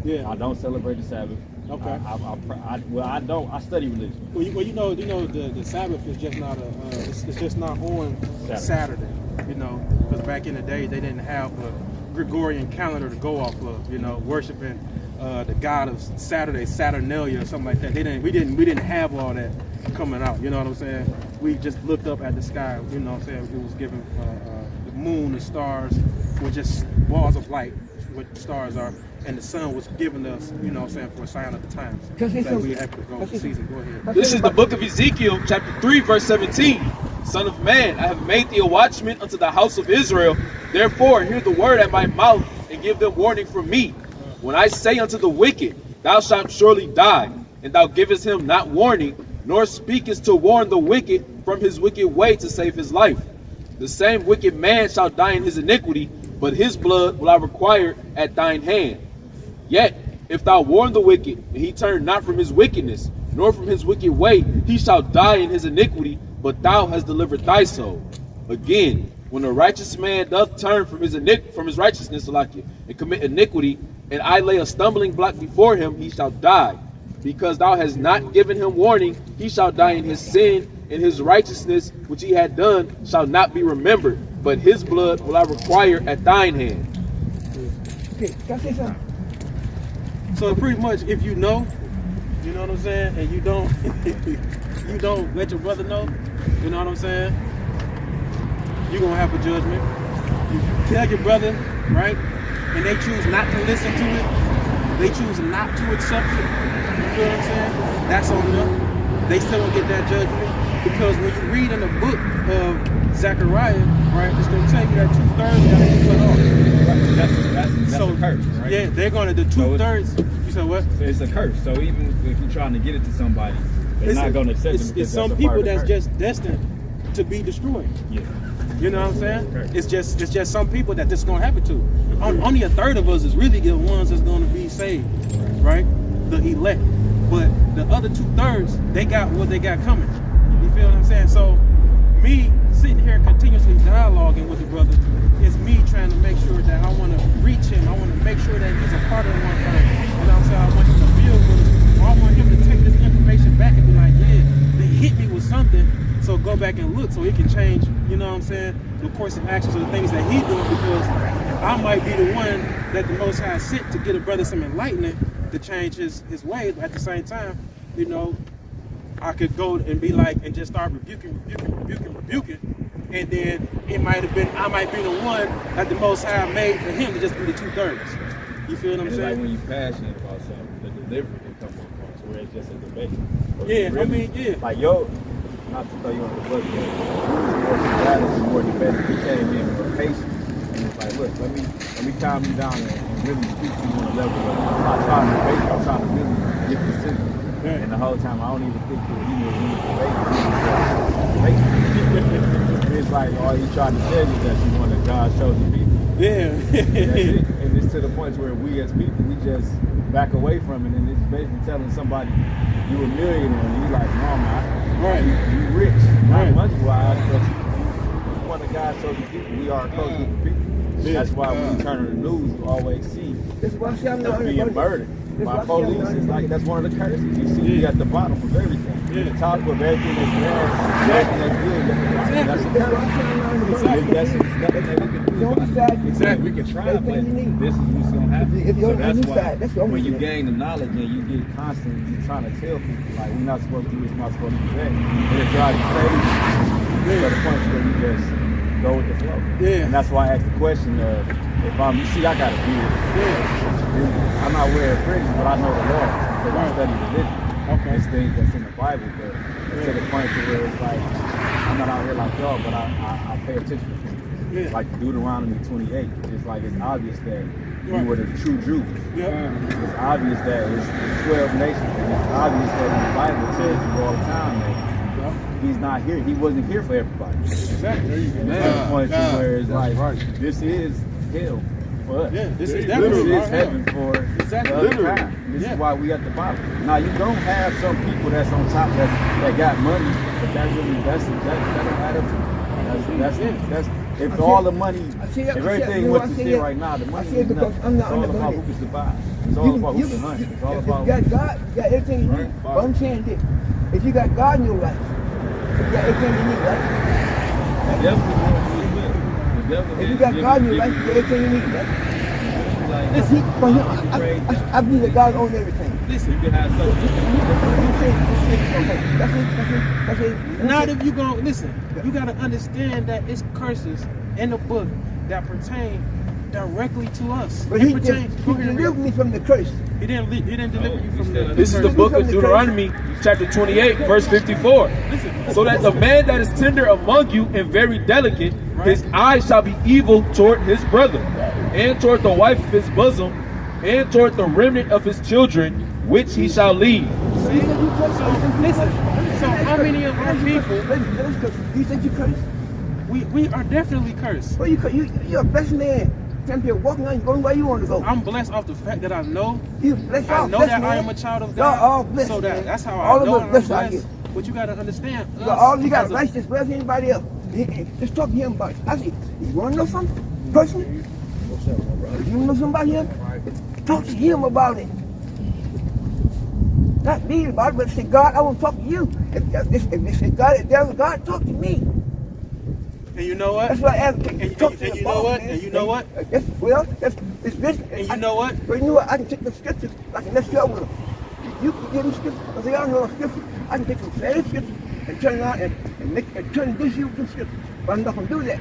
Yeah. I don't celebrate the Sabbath. Okay. I don't. I study religion. Well, you know, the Sabbath is just not it's just not on Saturday. You know, because back in the day they didn't have a Gregorian calendar to go off of. You know, worshiping the god of Saturday, Saturnalia or something like that. We didn't have all that coming out. You know what I'm saying? We just looked up at the sky. You know what I'm saying? It was given the moon, the stars were just balls of light. What the stars are. And the sun was giving us, you know what I'm saying, for a sign of the times. That we have to go season. Go ahead. This is the book of Ezekiel, chapter 3, verse 17. Son of man, I have made thee a watchman unto the house of Israel. Therefore, hear the word at my mouth, and give them warning from me. When I say unto the wicked, thou shalt surely die, and thou givest him not warning, nor speakest to warn the wicked from his wicked way to save his life. The same wicked man shall die in his iniquity, but his blood will I require at thine hand. Yet, if thou warn the wicked, and he turn not from his wickedness, nor from his wicked way, he shall die in his iniquity, but thou hast delivered thy soul. Again, when a righteous man doth turn from his righteousness, and commit iniquity, and I lay a stumbling block before him, he shall die. Because thou hast not given him warning, he shall die in his sin, and his righteousness which he had done shall not be remembered, but his blood will I require at thine hand. Okay, can I say something? So pretty much, if you know what I'm saying, and you don't, you don't let your brother know, you know what I'm saying, you're gonna have a judgment. You tell your brother, right, and they choose not to listen to it, they choose not to accept it. You feel what I'm saying? That's on them. They still don't get that judgment because when you read in the book of Zechariah, right, it's gonna tell you that 2/3 gotta be cut off. That's So a curse, right? yeah, they're gonna the 2/3. You said what? So it's a curse. So even if you're trying to get it to somebody, they're not going to accept it. It's some people that's just destined to be destroyed. Yeah. You know what I'm saying? Okay. It's just some people that this is gonna happen to. Only 1/3 of us is really the ones that's gonna be saved, right? The elect. But the other 2/3, they got what they got coming. You feel what I'm saying? So me sitting here continuously dialoguing with the brother is me trying to make sure that I want to reach him. I want to make sure that he's a part of the 1/3. You know what I'm saying? I want him to build with us. Or I want him to take this information back and be like, yeah, they hit me with something. So go back and look so he can change, you know what I'm saying, the course of actions or the things that he doing, because I might be the one that the Most High sent to get a brother some enlightenment to change his ways. But at the same time, you know, I could go and be like, and just start rebuking. And then it might have been, I might be the one that the Most High made for him to just be the 2/3. You feel what I'm And saying? like when you're passionate about something, the delivery can come from where it's just a debate. Or Yeah, really, I mean, yeah. Like, yo, not to throw you on the bus, but he was more combative and more debative. He came in more patient. And it's like, look, let me calm you down and really speak to you on a level of I'm not trying to debate you, I'm trying to really get this to you. And the whole time, I don't even think that he was debating. It's like all he's trying to tell you is that you one of God's chosen people. Yeah. That's it. And it's to the point where we as people, we just back away from it, and it's basically telling somebody you a millionaire, and you like, no, man, Right. You rich, not Right. money-wise, but you one of God's chosen people. We are a chosen group of people. Yeah. That's why when you turn on the news, you always see This is why I say I'm them not being murdered by police. It's like that's one of the curses. You see, you at the bottom of everything. Yeah. The top of everything that's bad, everything that's good. That's a curse. That's nothing that we can do about it. Exactly. We can try, but this is what's gonna happen. If you're So on the that's new why side, that's the only when you thing. gain the knowledge and you get constantly trying to tell people like we're not supposed to do this, we're not supposed to do that, and it drives you crazy to the point where you just go with the flow. Yeah. And that's why I asked the question of if you see, I got a beard. Yeah. I'm not wearing fringes, but I know the law because I study religion. Okay. It's things that's in the Bible, but to the point to where it's like I'm not out here like y'all, but I pay attention to things. Yeah. Like Deuteronomy 28. It's like it's obvious that we Right. were the true Jews. Yeah. It's obvious that it's 12 nations, and it's obvious that the Bible tells you all the time that he's not here. He wasn't here for everybody. Exactly. There you go. To the point to where it's That's like right. this is hell for us. Yeah, this is This definitely is right. heaven for Exactly. the other Literally. kind. This Yeah. is why we at the bottom. Now you don't have some people that's on top that got money, but that don't add up to it. That's if all the money, if everything went to shit right now, the money is nothing. It's all about who can survive. It's all about who can hunt. It's all If about you got God, you got everything you need. But I'm saying this, if you got God in your life, you got everything you need, right? the devil is going to do it. The devil If you got God in your life, you got everything you need, right? like, Listen, I believe that God owns everything. Listen. you can have That's it. Not if you go listen. You gotta understand that it's curses in the book that pertain directly to us. But It he pertains. delivered me from the curse. He didn't deliver you from the. This is the book of Deuteronomy, chapter 28, verse 54. Listen. So that the man that is tender among you and very delicate, his eyes shall be evil toward his brother, and toward the wife of his bosom, and toward the remnant of his children, which he shall leave. See? So listen. So how many of our people? You think you cursed? We are definitely cursed. Well, you're a blessed man. You're walking on, you're going where you want to go. I'm blessed off the fact that I know. You blessed, I know blessed, that man. I am a child of Y'all all God. blessed, So man. that's how All I of know us I'm blessed out blessed. here. But you gotta understand. You got us, rights as well as anybody else. Just talk to him about it. I say, you want to know something personally? You want to know somebody here? Talk to him about it. Not me about it, but say, God, I want to talk to you. If there's a God, talk to me. And you know what? That's what I ask. And you know what? And you know what? It's this. And you know what? But you know what? I can take the scriptures. I can let's go with them. You can give me scriptures. I say, I don't know the scriptures. I can take some same scriptures and turn it around and turn this you with scriptures. But I'm not going to do that.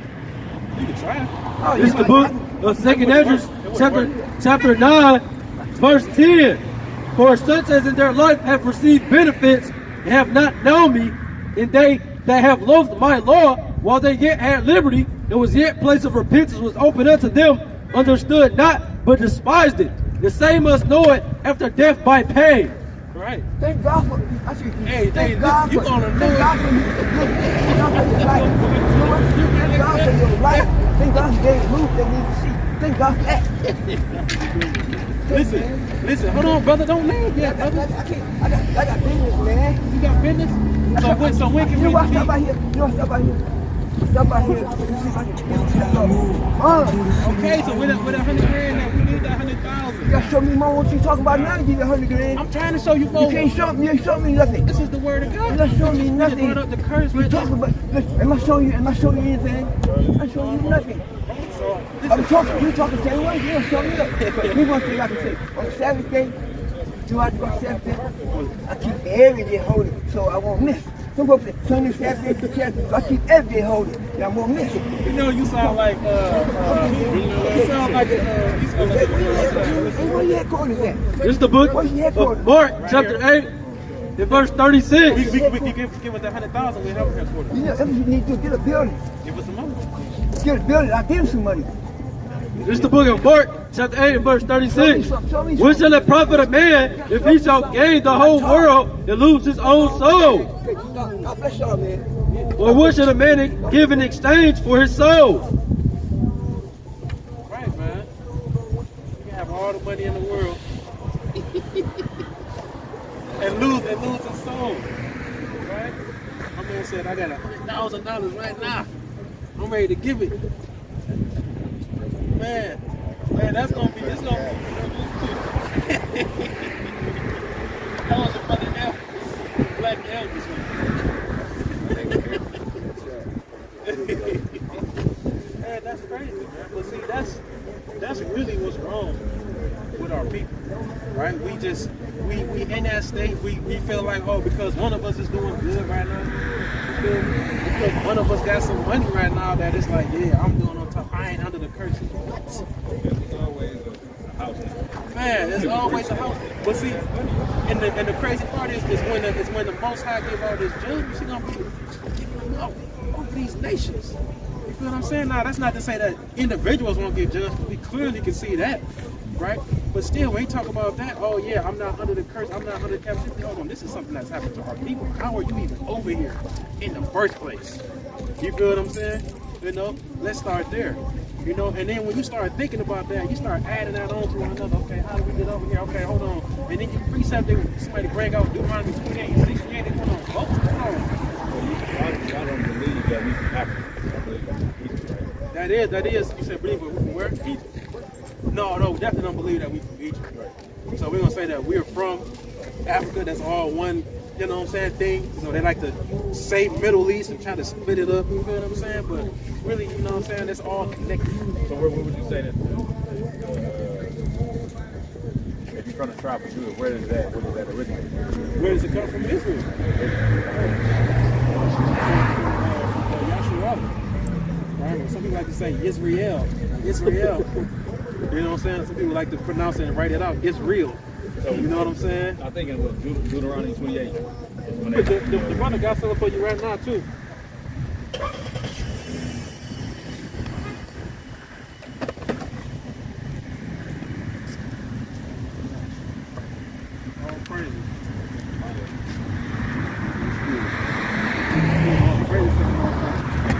You can try. Oh, This is the book of 2 Ezra, chapter 9, verse 10. For such as in their life have received benefits and have not known me, and they that have loathed my law, while they yet had liberty, there was yet place of repentance was opened unto them, understood not, but despised it. The same must know it after death by pain. Right. Thank God for I say, Hey, thank God you for gonna know thank God for you. Thank God for your life. You know what? Thank God for your life. Thank God for getting moved that need to see. Thank God for that. Listen, hold on, brother. Don't leave yet, brother. I got business, man. You got business? So when can You we know what? meet? Stop by here. You know what? Stop by here. Stop by here. See if I can get you. Okay, so with $100 grand, now we need that 100,000. You gotta show me more what you talking about now to give you 100 grand. I'm trying to show you You more. can't show me. You ain't show me nothing. This is the word of God. You're not showing me You nothing. just brought up the curse You right talking there. about? Listen, am I showing you anything? I'm showing you nothing. So, I'm talking. You talking the same way? You don't show me nothing. Me one thing I can say on the Sabbath day, do I go Sabbath day? I keep every day holy, so I won't miss. Some folks say Sunday, Saturday, Saturday, so I keep every day holy, and I won't miss it. you know, you sound like, you sound like, Hey, where your headquarters at? This is the book Where's your headquarters? of Mark, chapter 8, in verse 36. We give us that 100,000. We have it for You know, if you need to get a building, Give us some money. get a building, I'll give you some money. This is the book of Mark, chapter 8, and verse 36. Show me What shall it profit a man if he shall gain the whole world and lose his own soul? God bless y'all, man. Or what should a man give in exchange for his soul? Right, man. You can have all the money in the world and lose his soul. Right? My man said, I got $100,000 right now. I'm ready to give it. Man, that's gonna be. That was a brother Elvis, Black Elvis. Man, that's crazy, man. But see, that's really what's wrong with our people, right? We in that state. We feel like, oh, because one of us is doing good right now. Because one of us got some money right now, that it's like, yeah, I'm doing on top. I ain't under the curse. What? Man, there's always a house. But see, and the crazy part is when the Most High give all this judgment, He's gonna be giving them out over these nations. You feel what I'm saying? Now, that's not to say that individuals won't get judged. We clearly can see that, right? But still, when we talk about that, oh yeah, I'm not under the curse, I'm not under captivity. Hold on, this is something that's happened to our people. How are you even over here in the first place? You feel what I'm saying? You know, let's start there. You know, and then when you start thinking about that, you start adding that on to one another. Okay, how do we get over here? Okay, hold on. And then you precept somebody bring out Deuteronomy 28 and 68, they put on both. Hold on. I don't believe that we from Africa. I believe that we from Egypt. That is. You said believe, but we from where? Egypt. No, we definitely don't believe that we from Egypt. Right. So we're gonna say that we're from Africa. That's all one, you know what I'm saying, thing. So they like to say Middle East and try to split it up. You feel what I'm saying? But really, you know what I'm saying, it's all connected. So where would you say that? If you're from the tribe of Judah, where does that originate? Where does it come from? Israel. Yahshua. Right? Some people like to say Israel. You know what I'm saying? Some people like to pronounce it and write it out. It's real. So, you know what I'm saying? I think it was Deuteronomy 28. The brother got something for you right now, too. All praise.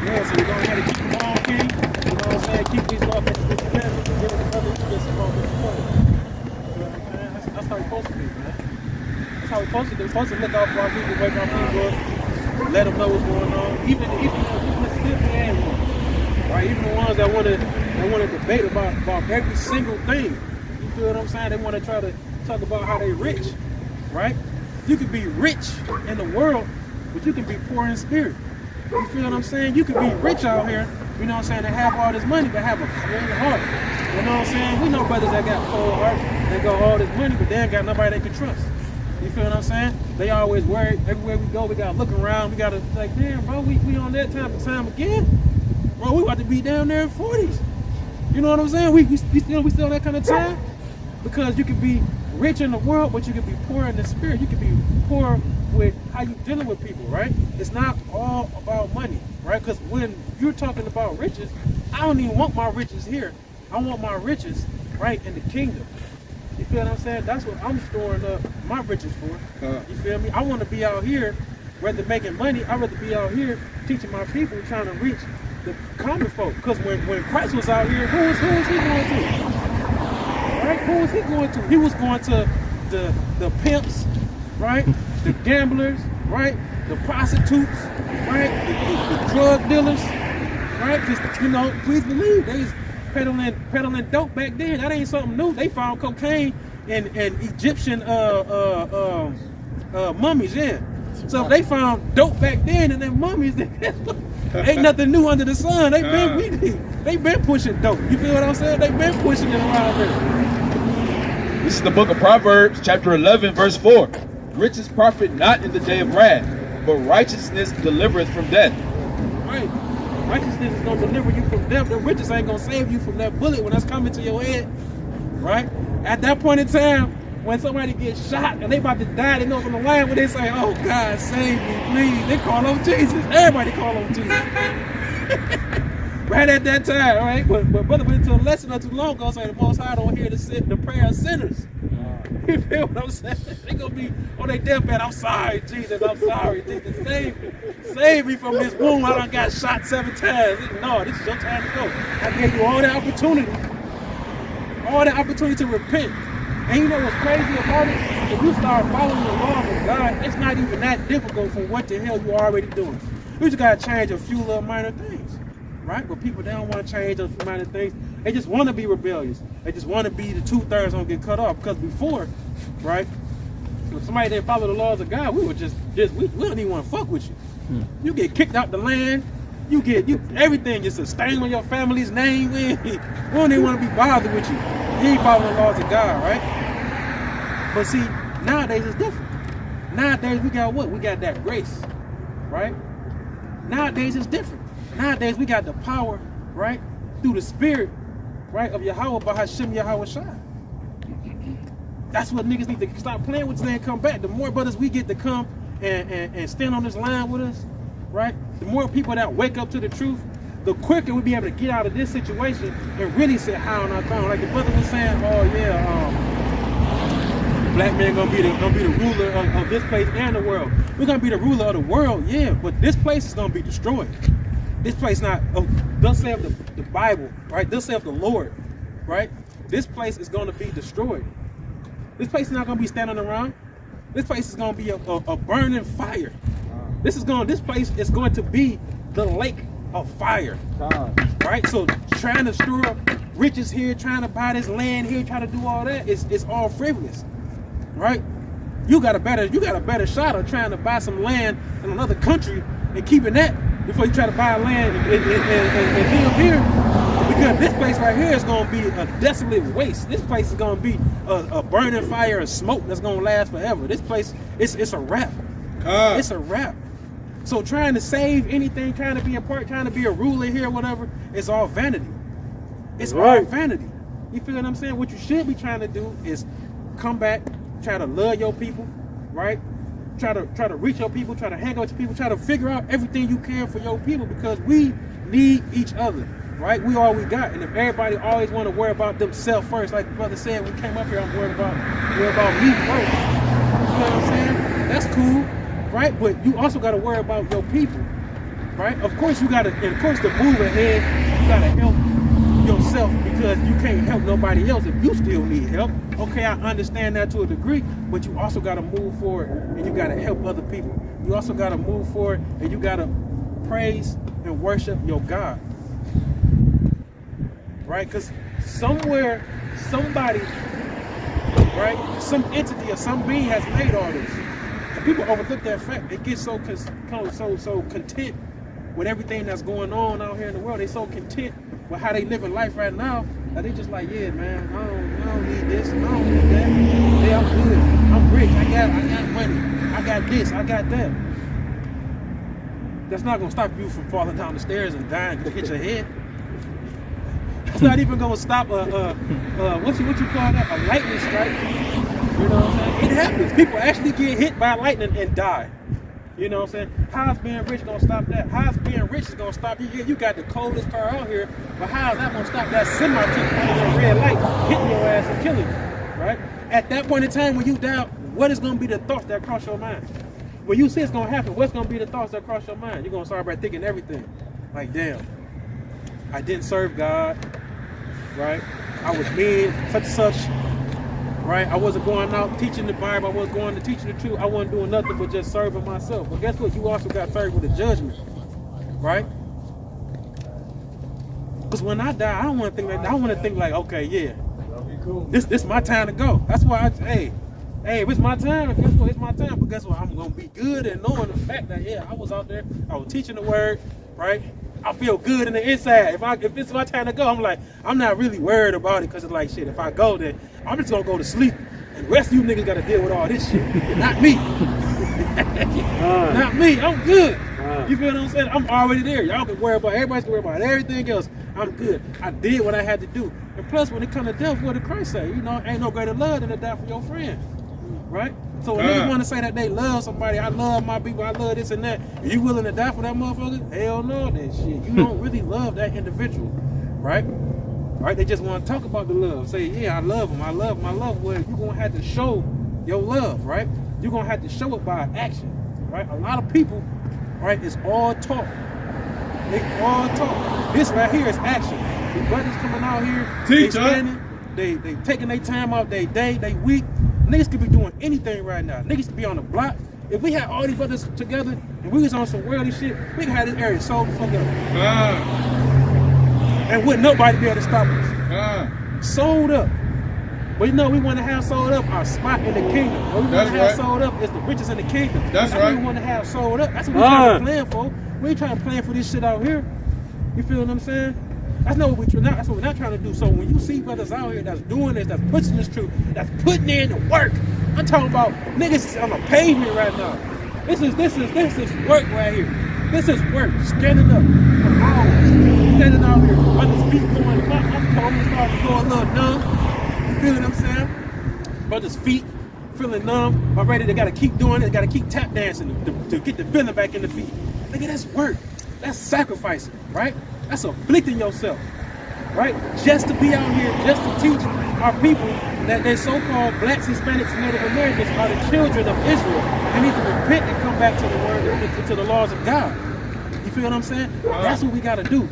Yeah, so we're going to have to keep them all, King. You know what I'm saying? Keep these laws and commandments. Give it to other Israelites along with the money. You know what I'm saying? That's how we're supposed to be, man. That's how we're supposed to do. We're supposed to look out for our people, wake our people up, let them know what's going on. Even the stiff hand ones, right? Even the ones that want to debate about every single thing. You feel what I'm saying? They want to try to talk about how they rich, right? You can be rich in the world, but you can be poor in spirit. You feel what I'm saying? You could be rich out here, you know what I'm saying, and have all this money, but have a cold heart. You know what I'm saying? We know brothers that got cold hearts, they got all this money, but they ain't got nobody they can trust. You feel what I'm saying? They always worried. Everywhere we go, we gotta look around. We gotta like, damn, bro, we on that time again. Bro, we about to be down there in 40s. You know what I'm saying? We still on that kind of time, because you can be rich in the world, but you can be poor in the spirit. You can be poor with how you dealing with people, right? It's not all about money, right? Because when you're talking about riches, I don't even want my riches here. I want my riches, right, in the kingdom. You feel what I'm saying? That's what I'm storing up my riches for. You feel me? I want to be out here, rather than making money, I'd rather be out here teaching my people, trying to reach the common folk. Because when Christ was out here, who was he going to? Right? Who was he going to? He was going to the pimps, right? The gamblers, right? The prostitutes, right? The drug dealers, right? Because, you know, please believe, they was peddling dope back then. That ain't something new. They found cocaine in Egyptian mummies, yeah. So they found dope back then, and then mummies, ain't nothing new under the sun. They been pushing dope. You feel what I'm saying? They been pushing it around there. This is the book of Proverbs, chapter 11, verse 4. Riches profit not in the day of wrath, but righteousness delivereth from death. Right. Righteousness is going to deliver you from death. The riches ain't going to save you from that bullet when that's coming to your head. Right? At that point in time, when somebody gets shot and they about to die, they know it's on the line when they say, "Oh God, save me, please." They call on Jesus. Everybody call on Jesus. Right at that time, right? But brother went to a lesson not too long ago, saying the Most High don't hear the prayer of sinners. You feel what I'm saying? They gonna be on their deathbed. I'm sorry, Jesus. I'm sorry, Jesus. Save me from this wound. I done got shot 7 times. No, this is your time to go. I gave you all the opportunity to repent. And you know what's crazy about it? If you start following the laws of God, it's not even that difficult for what the hell you already doing. You just gotta change a few little minor things, right? But people, they don't want to change those minor things. They just want to be rebellious. They just want to be the 2/3 don't get cut off. Because before, right, if somebody didn't follow the laws of God, we would we don't even want to fuck with you. You get kicked out the land. You everything just a stain on your family's name. We don't even want to be bothered with you. You ain't following the laws of God, right? But see, nowadays it's different. Nowadays we got what? We got that grace, right? Nowadays it's different. Nowadays we got the power, right, through the spirit, right, of Yahweh Bahashim Yahweh Shai. That's what niggas need to stop playing with today and come back. The more brothers we get to come and stand on this line with us, right? The more people that wake up to the truth, the quicker we'll be able to get out of this situation and really sit high on our throne. Like the brother was saying, oh yeah, black man gonna be the ruler of this place and the world. We're gonna be the ruler of the world, yeah, but this place is gonna be destroyed. This place not, thus saith the Bible, right? Thus saith the Lord, right? This place is gonna be destroyed. This place is not gonna be standing around. This place is gonna be a burning fire. This place is going to be the lake of fire, right? So trying to stir up riches here, trying to buy this land here, trying to do all that, it's all frivolous, right? You got a better shot of trying to buy some land in another country and keeping that before you try to buy land and live here. Because this place right here is going to be a desolate waste. This place is going to be a burning fire of smoke that's going to last forever. This place, it's a wrap. It's a wrap. So trying to save anything, trying to be a part, trying to be a ruler here, whatever, it's all vanity. It's all vanity. You feel what I'm saying? What you should be trying to do is come back, try to love your people, right? Try to reach your people, try to hang out with your people, try to figure out everything you can for your people, because we need each other, right? We all we got. And if everybody always want to worry about themselves first, like the brother said, when we came up here, I'm worried about me first. You know what I'm saying? That's cool, right? But you also got to worry about your people, right? Of course you got to, and of course to move ahead, you got to help yourself, because you can't help nobody else if you still need help. Okay, I understand that to a degree, but you also got to move forward and you got to help other people. You also got to move forward and you got to praise and worship your God, right? Because somewhere, somebody, right, some entity or some being has made all this. And people overlook that fact. They get so content with everything that's going on out here in the world. They so content with how they living life right now that they just like, yeah, man, I don't need this, I don't need that. Yeah, I'm good. I'm rich. I got money. I got this. I got that. That's not gonna stop you from falling down the stairs and dying to hit your head. That's not even gonna stop what you call that? A lightning strike. You know what I'm saying? It happens. People actually get hit by lightning and die. You know what I'm saying? How's being rich gonna stop that? How's being rich is gonna stop you? Yeah, you got the coldest car out here, but how is that gonna stop that semi-truck under the red light hitting your ass and killing you? Right? At that point in time when you doubt, what is gonna be the thoughts that cross your mind? When you see it's gonna happen, what's gonna be the thoughts that cross your mind? You're gonna start by thinking everything. Like, damn, I didn't serve God, right? I was mean, such and such. Right? I wasn't going out teaching the Bible. I wasn't going to teaching the truth. I wasn't doing nothing but just serving myself. But guess what? You also got served with a judgment. Right? Because when I die, I don't want to think like that. I want to think like, okay, yeah, this my time to go. That's why hey, if it's my time, guess what? It's my time. But guess what? I'm going to be good and knowing the fact that, yeah, I was out there. I was teaching the word, right? I feel good in the inside. If it's my time to go, I'm like, I'm not really worried about it, because it's like, shit, if I go there, I'm just gonna go to sleep. And the rest of you niggas gotta deal with all this shit. Not me. Not me. I'm good. You feel what I'm saying? I'm already there. Y'all can worry about, everybody's can worry about everything else. I'm good. I did what I had to do. And plus, when it comes to death, what did Christ say? You know, ain't no greater love than to die for your friend. Right? So when niggas want to say that they love somebody, I love my people, I love this and that, and you willing to die for that motherfucker? Hell no, that shit. You don't really love that individual. Right? Right? They just want to talk about the love. Say, yeah, I love him, I love him, I love him. Well, you're going to have to show your love, right? You're going to have to show it by action. Right? A lot of people, right, it's all talk. They all talk. This right here is action. The brothers coming out here, they standing, they taking their time out, they day, they week. Niggas could be doing anything right now. Niggas could be on the block. If we had all these brothers together and we was on some worldly shit, we could have this area sold the fuck up. And wouldn't nobody be able to stop us. Sold up. But you know we want to have sold up our spot in the kingdom. What we want to have sold up is the riches in the kingdom. That's right. What we want to have sold up. That's what we're trying to plan for. We ain't trying to plan for this shit out here. You feel what I'm saying? That's not what we're not trying to do. So when you see brothers out here that's doing this, that's pushing this truth, that's putting in the work, I'm talking about niggas on the pavement right now. This is work right here. This is work. Standing up for hours. Standing out here. Brothers' feet going. I'm starting to go a little numb. You feel what I'm saying? Brothers' feet feeling numb. Already they gotta keep doing it. They gotta keep tap dancing to get the feeling back in the feet. Nigga, that's work. That's sacrificing, right? That's afflicting yourself, right? Just to be out here, just to teach our people that they so-called blacks, Hispanics, and Native Americans are the children of Israel. They need to repent and come back to the word, to the laws of God. You feel what I'm saying? That's what we gotta do.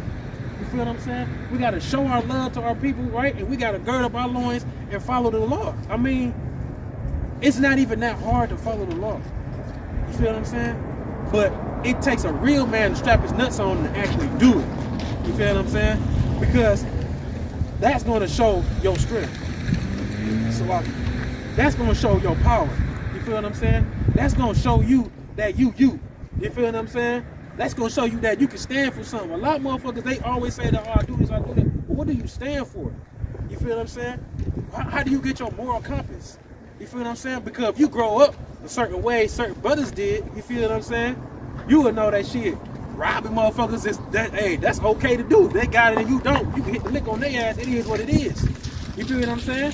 You feel what I'm saying? We gotta show our love to our people, right? And we gotta gird up our loins and follow the law. I mean, it's not even that hard to follow the law. You feel what I'm saying? But it takes a real man to strap his nuts on and actually do it. You feel what I'm saying? Because that's going to show your strength. So that's going to show your power. You feel what I'm saying? That's going to show you that you. You feel what I'm saying? That's going to show you that you can stand for something. A lot of motherfuckers, they always say that, oh, I do this, I do that. But what do you stand for? You feel what I'm saying? How do you get your moral compass? You feel what I'm saying? Because if you grow up a certain way, certain brothers did, you feel what I'm saying? You would know that shit. Robbing motherfuckers is that, hey, that's okay to do. They got it and you don't. You can hit the lick on their ass. It is what it is. You feel what I'm saying?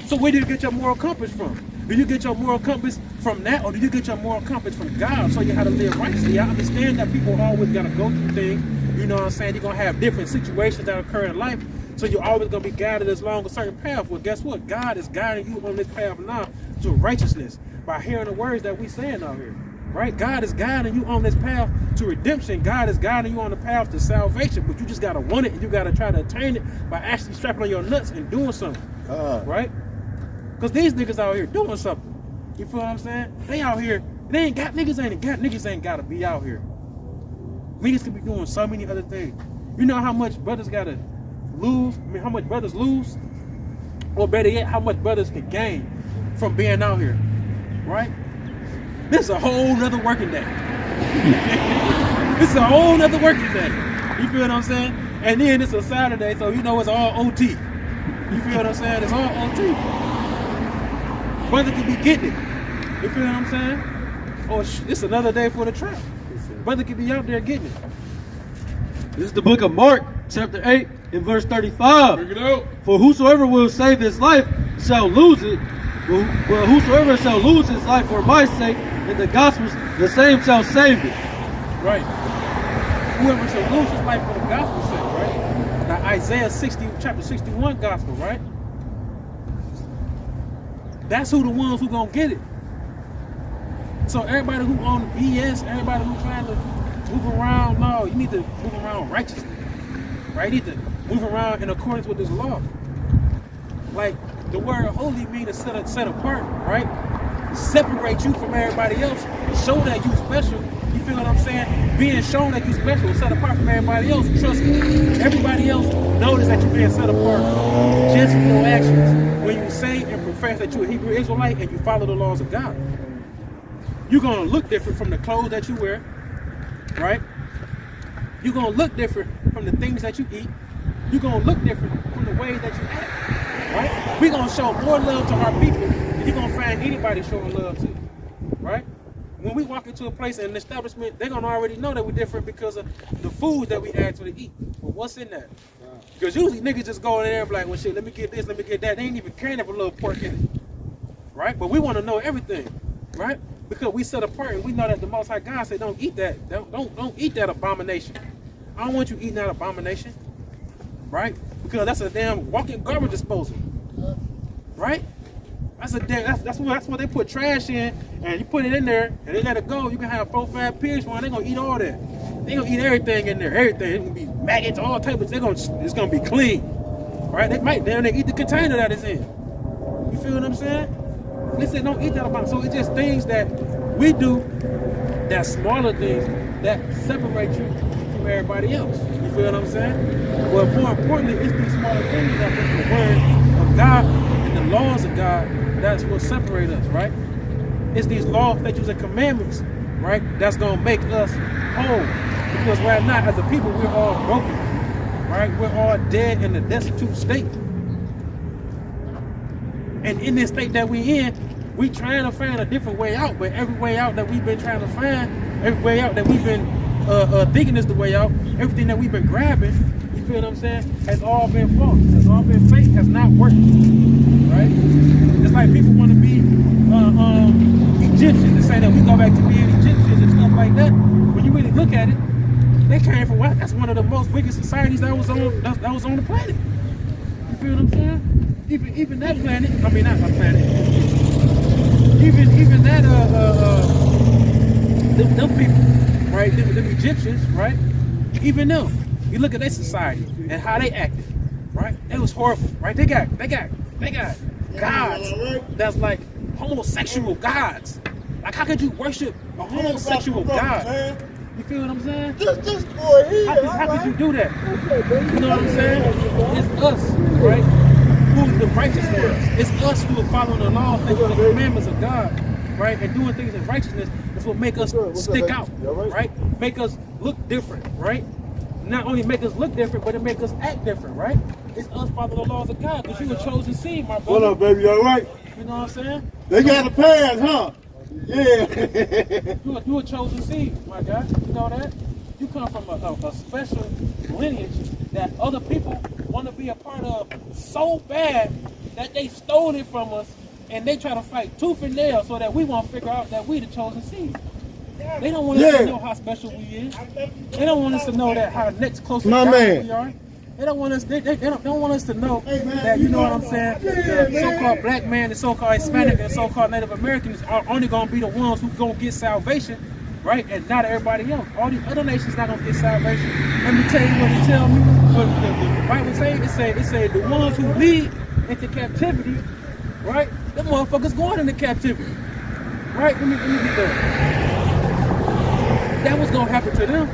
So where do you get your moral compass from? Do you get your moral compass from that, or do you get your moral compass from God? Show you how to live righteously. I understand that people always gotta go through things. You know what I'm saying? You're gonna have different situations that occur in life. So you're always gonna be guided along a certain path. Well, guess what? God is guiding you on this path now to righteousness by hearing the words that we saying out here. Right? God is guiding you on this path to redemption. God is guiding you on the path to salvation, but you just gotta want it and you gotta try to attain it by actually strapping on your nuts and doing something. Right? Because these niggas out here doing something. You feel what I'm saying? They out here, niggas ain't gotta be out here. Niggas could be doing so many other things. You know how much brothers gotta lose? I mean, how much brothers lose? Or better yet, how much brothers can gain from being out here. Right? This is a whole nother working day. This is a whole nother working day. You feel what I'm saying? And then it's a Saturday, so you know it's all OT. You feel what I'm saying? It's all OT. Brother could be getting it. You feel what I'm saying? Or it's another day for the trap. Brother could be out there getting it. This is the book of Mark, chapter 8, and verse 35. Bring it out. For whosoever will save his life shall lose it. Well, whosoever shall lose his life for my sake in the gospels, the same shall save it. Right. Whoever shall lose his life for the gospel's sake, right? Now Isaiah 60, chapter 61 gospel, right? That's who the ones who gonna get it. So everybody who on BS, everybody who trying to move around, no, you need to move around righteously. Right? You need to move around in accordance with this law. Like the word holy means set apart, right? Separate you from everybody else, show that you special. You feel what I'm saying? Being shown that you special, set apart from everybody else. Trust me, everybody else notice that you're being set apart just for your actions. When you say and profess that you're a Hebrew Israelite and you follow the laws of God, you're gonna look different from the clothes that you wear, right? You're gonna look different from the things that you eat. You're gonna look different from the ways that you act, right? We're gonna show more love to our people than you're gonna find anybody showing love to, right? When we walk into a place and an establishment, they're gonna already know that we're different because of the food that we add to the eat. But what's in that? Because usually niggas just go in there and be like, well shit, let me get this, let me get that. They ain't even caring if a little pork in it. Right? But we want to know everything. Right? Because we set apart and we know that the Most High God said, don't eat that. Don't eat that abomination. I don't want you eating that abomination. Right? Because that's a damn walking garbage disposal. Right? That's a damn, that's what they put trash in, and you put it in there and they let it go. You can have 4 or 5 pigs, man. They're gonna eat all that. They're gonna eat everything in there, everything. It's gonna be maggots, all types. It's gonna be clean. Right? They might they eat the container that it's in. You feel what I'm saying? They said don't eat that about. So it's just things that we do, that smaller things that separate you from everybody else. You feel what I'm saying? But more importantly, it's these smaller things that is the word of God and the laws of God that's what separate us, right? It's these laws, statutes, and commandments, right? That's gonna make us whole. Because right now, as a people, we're all broken, right? We're all dead in a destitute state. And in this state that we in, we trying to find a different way out, but every way out that we've been trying to find, every way out that we've been thinking is the way out, everything that we've been grabbing, you feel what I'm saying, has all been false, has all been fake, has not worked, right? It's like people want to be Egyptians and say that we go back to being Egyptians and stuff like that. When you really look at it, they came from what? That's one of the most wicked societies that was on the planet. You feel what I'm saying? Even that planet, I mean not my planet. Even that them people, right? Them Egyptians, right? Even them. You look at their society and how they acted, right? It was horrible, right? They got gods that's like homosexual gods. Like how could you worship a homosexual god? You feel what I'm saying? This boy here. How could you do that? You know what I'm saying? It's us, right? Who's the righteous ones. It's us who are following the laws, the commandments of God, right? And doing things in righteousness. That's what make us stick out, right? Make us look different, right? Not only make us look different, but it make us act different, right? It's us following the laws of God, because you were chosen seed, my brother. What up, baby? You all right? You know what I'm saying? They got a pass, huh? Yeah. You a chosen seed, my guy. You know that? You come from a special lineage that other people want to be a part of so bad that they stole it from us, and they try to fight tooth and nail so that we won't figure out that we the chosen seed. They don't want us to know how special we is. They don't want us to know that how next close to God we are. They don't want us. They don't want us to know that, you know what I'm saying, the so-called black man, the so-called Hispanic, and so-called Native Americans are only gonna be the ones who gonna get salvation, right? And not everybody else. All these other nations not gonna get salvation. Let me tell you what it tell me. What the Bible say, it say the ones who lead into captivity, right? The motherfuckers going into captivity, right? Let me get that. That was gonna happen to them.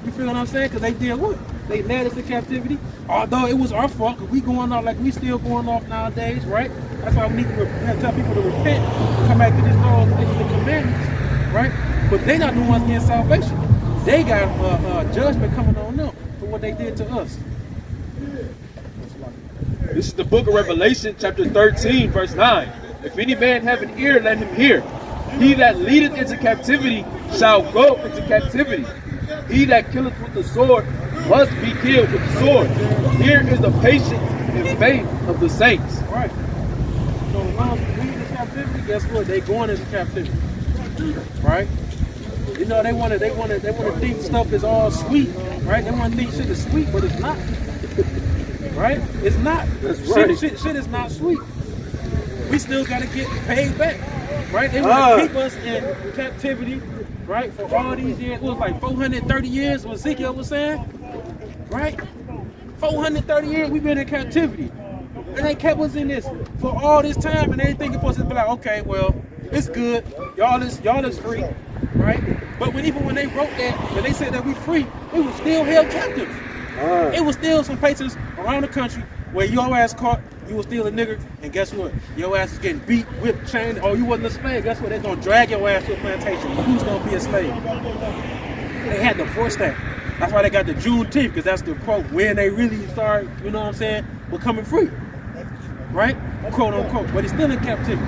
You feel what I'm saying? Because they did what? They led us to captivity. Although it was our fault, because we going off like we still going off nowadays, right? That's why we need to tell people to repent, come back to this law and the commandments, right? But they not the ones getting salvation. They got judgment coming on them for what they did to us. This is the book of Revelation, chapter 13, verse 9. If any man have an ear, let him hear. He that leadeth into captivity shall go into captivity. He that killeth with the sword must be killed with the sword. Here is the patience and faith of the saints. Right. So as long as we lead into captivity, guess what? They going into captivity. Right? You know, they wanna think stuff is all sweet, right? They wanna think shit is sweet, but it's not. Right? It's not. That's right. Shit is not sweet. We still gotta get paid back. Right? They want to keep us in captivity, right? For all these years. It was like 430 years, what Ezekiel was saying. Right? 430 years we've been in captivity. And they kept us in this for all this time, and they think it's supposed to be like, okay, well, it's good. Y'all is free. Right? But even when they wrote that, and they said that we free, we were still held captive. It was still some places around the country where your ass caught, you was still a nigger, and guess what? Your ass is getting beat, whipped, chained, or you wasn't a slave. Guess what? They're gonna drag your ass to a plantation. Who's gonna be a slave? They had to force that. That's why they got the Juneteenth, because that's the quote when they really start, you know what I'm saying, becoming free. Right? Quote unquote. But it's still in captivity.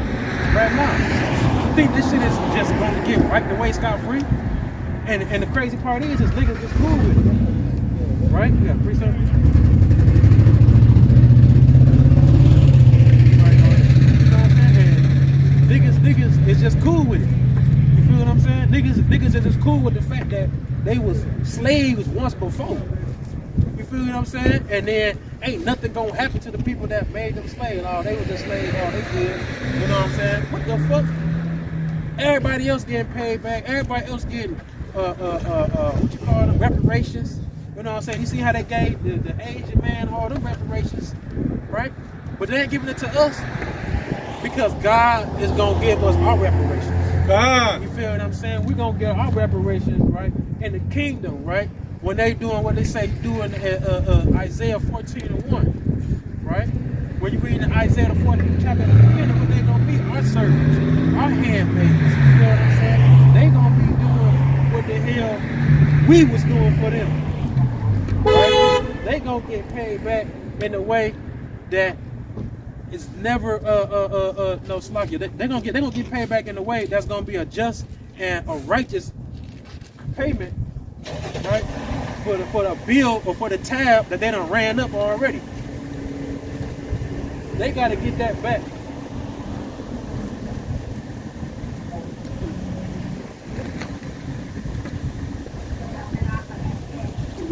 Right now. You think this shit is just gonna get right the way scot free? And the crazy part is niggas is cool with it. right? You got 3 seconds. Niggas is just cool with it. You feel what I'm saying? Niggas is just cool with the fact that they was slaves once before. You feel what I'm saying? And then ain't nothing gonna happen to the people that made them slaves. Oh, they was just slaves. Oh, they good. You know what I'm saying? What the fuck? Everybody else getting paid back. Everybody else getting what you call them, reparations. You know what I'm saying? You see how they gave the Asian man all them reparations, right? But they ain't giving it to us. Because God is going to give us our reparations. God. You feel what I'm saying? We're going to get our reparations, right? In the kingdom, right? When they doing what they say doing Isaiah 14:1, right? When you read in Isaiah the 14th chapter, at the beginning, what they going to be? Our servants, our handmaids. You feel what I'm saying? They going to be doing what the hell we was doing for them. Right? They going to get paid back in a way that it's never no slack. They're gonna get paid back in a way that's gonna be a just and a righteous payment, right? For the bill or for the tab that they done ran up already. They gotta get that back.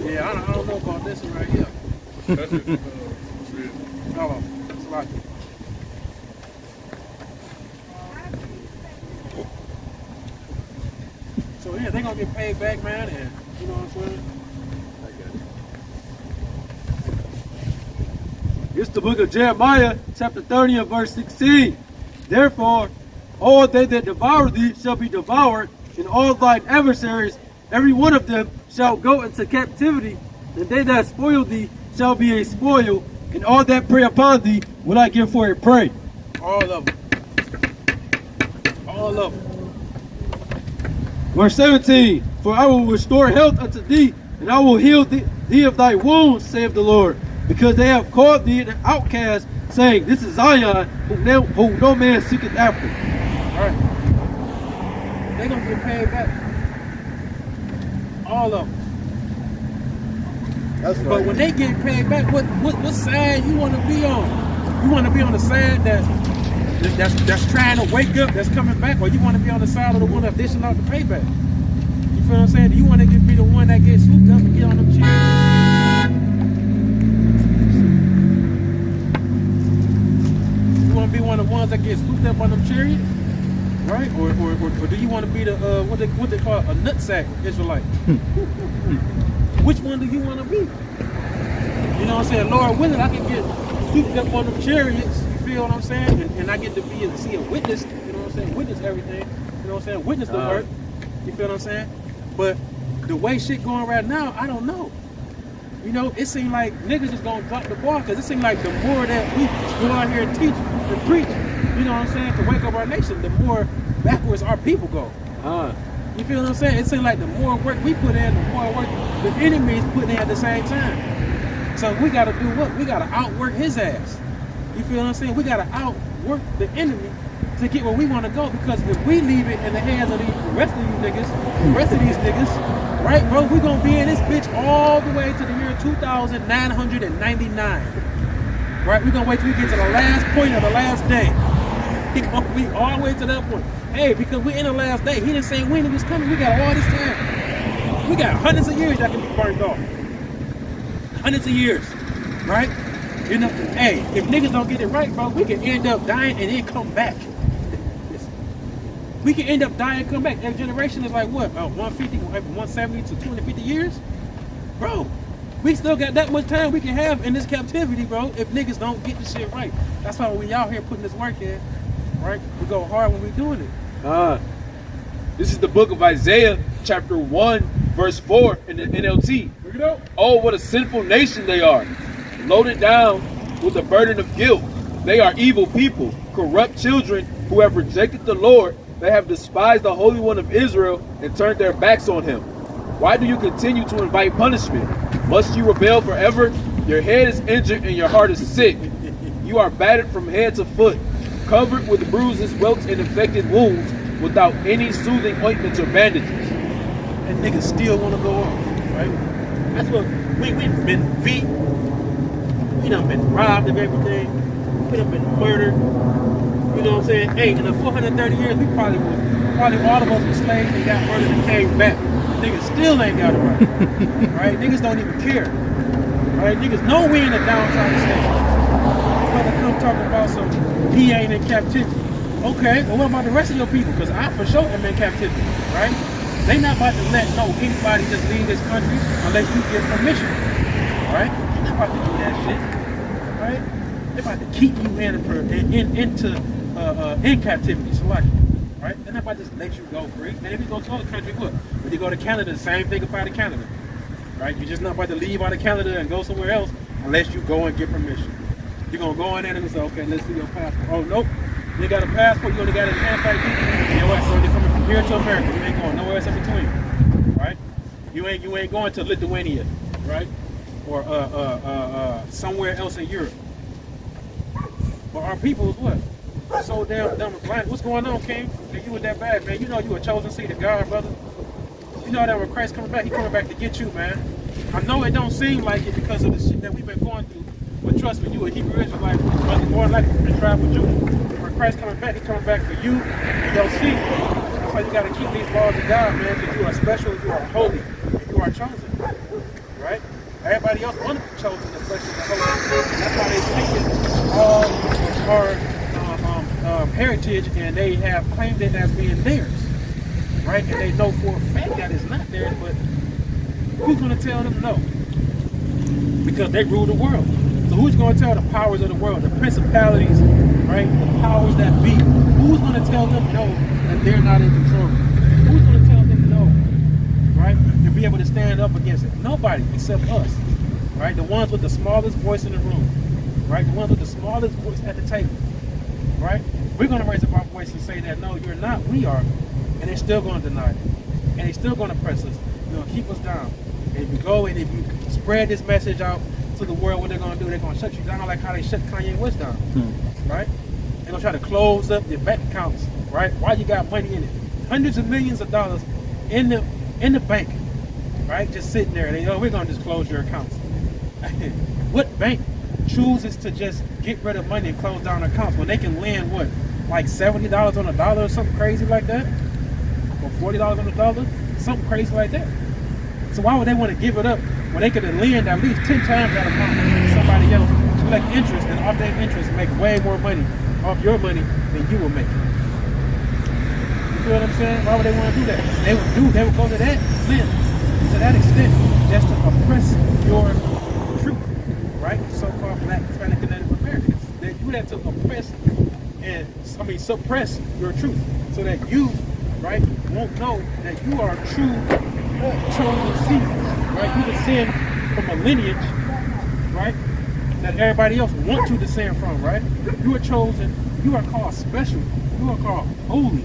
Yeah, I don't know about this one right here. Oh, slack. So yeah, they're gonna get paid back, man, and you know what I'm saying? It's the book of Jeremiah, chapter 30 and verse 16. Therefore, all they that devour thee shall be devoured, and all thine adversaries, every one of them, shall go into captivity, and they that spoil thee shall be a spoil, and all that prey upon thee will I give for a prey. All of them. All of them. Verse 17, for I will restore health unto thee, and I will heal thee of thy wounds, saith the Lord, because they have called thee an outcast, saying, this is Zion, whom no man seeketh after. All right. They're going to get paid back. All of them. That's right. But when they get paid back, what side you want to be on? You want to be on the side that's trying to wake up, that's coming back, or you want to be on the side of the one that's dishing out the payback? You feel what I'm saying? Do you want to be the one that gets swooped up and get on them chairs? You want to be one of the ones that get swooped up on them chariots, right? Or do you want to be the what they call a nutsack Israelite? Which one do you want to be? You know what I'm saying? Lord willing, I can get swooped up on them chariots. You feel what I'm saying? And I get to see a witness. You know what I'm saying? Witness everything. You know what I'm saying? Witness the work. You feel what I'm saying? But the way shit going right now, I don't know. You know, it seems like niggas is gonna drop the ball because it seems like the more that we go out here and teach and preach, you know what I'm saying, to wake up our nation, the more backwards our people go. You feel what I'm saying? It seems like the more work we put in, the more work the enemy is putting in at the same time. So we gotta do what? We gotta outwork his ass. You feel what I'm saying? We gotta outwork the enemy to get where we want to go, because if we leave it in the hands of the rest of you niggas, the rest of these niggas, right, bro, we gonna be in this bitch all the way to the year 2999. Right? We gonna wait till we get to the last point of the last day. We gonna be all the way to that point. Hey, because we in the last day. He didn't say when it was coming. We got all this time. We got hundreds of years that can be burned off. Hundreds of years, right? You know, hey, if niggas don't get it right, bro, we can end up dying and then come back. We can end up dying and come back. That generation is like what? 150, 170 to 250 years? Bro, we still got that much time we can have in this captivity, bro, if niggas don't get this shit right. That's why we out here putting this work in, right? We go hard when we doing it. This is the book of Isaiah, chapter 1, verse 4 in the NLT. Look it up. Oh, what a sinful nation they are, loaded down with the burden of guilt. They are evil people, corrupt children who have rejected the Lord. They have despised the Holy One of Israel and turned their backs on him. Why do you continue to invite punishment? Must you rebel forever? Your head is injured and your heart is sick. You are battered from head to foot, covered with bruises, welts, and infected wounds, without any soothing ointments or bandages. And niggas still want to go on, right? That's what we've been beat. We done been robbed of everything. We done been murdered. You know what I'm saying? Hey, in the 430 years, we probably all of us were slaves and got murdered and came back. Niggas still ain't got it right. Right? Niggas don't even care. Right? Niggas know we in a downtrodden state. Brother come talking about some he ain't in captivity. Okay, well what about the rest of your people? Because I for sure am in captivity, right? They not about to let anybody just leave this country unless you get permission. Right? They're not about to do that shit. Right? They're about to keep you in captivity, so like, right? They're not about to just let you go free. And if you go to other countries, look, when you go to Canada, the same thing applies to Canada. Right? You're just not about to leave out of Canada and go somewhere else unless you go and get permission. You're gonna go in there and say, okay, let's see your passport. Oh nope, you got a passport, you only got it in hand ID. You know what? So they're coming from here to America. You ain't going nowhere else in between. Right? You ain't going to Lithuania, right? Or somewhere else in Europe. But our people is what? So damn blind. What's going on, King? And you was that bad, man. You know you a chosen seed of God, brother. You know that when Christ coming back, he coming back to get you, man. I know it don't seem like it because of the shit that we've been going through, but trust me, you a Hebrew Israelite, brother, more like the tribe of Judah. When Christ coming back, he coming back for you and your seed. That's why you got to keep these laws of God, man, because you are special, you are holy, and you are chosen, right? Everybody else want to be chosen, especially the holy. And that's why they taken all our heritage and they have claimed it as being theirs. Right? And they know for a fact that it's not theirs, but who's going to tell them no? Because they rule the world. So who's going to tell the powers of the world, the principalities, right? The powers that be? Who's going to tell them no that they're not in control? Who's going to tell them no? Right? To be able to stand up against it? Nobody except us. Right? The ones with the smallest voice in the room. Right? The ones with the smallest voice at the table. Right? We're going to raise up our voice and say that no, you're not, we are. And they're still going to deny it. And they're still going to press us. They're going to keep us down. And if you go and if you spread this message out to the world, what they're going to do, they're going to shut you down like how they shut Kanye West down. Right? They're going to try to close up your bank accounts. Right? Why you got money in it? Hundreds of millions of dollars in the bank. Right? Just sitting there. They we're going to just close your accounts. What bank chooses to just get rid of money and close down accounts when they can lend what? Like $70 on a dollar or something crazy like that? Or $40 on the dollar, something crazy like that. So why would they want to give it up when they could lend at least 10 times that amount to somebody else, collect interest, and off that interest make way more money off your money than you will make? You feel what I'm saying? Why would they want to do that? They would go to that length, to that extent, just to oppress your truth, right? So-called Black, Hispanic, and Native Americans. They do that to oppress and suppress your truth, so that you, right, won't know that you are a true chosen seed, right? You descend from a lineage, right, that everybody else want to descend from, right? You are chosen, you are called special, you are called holy,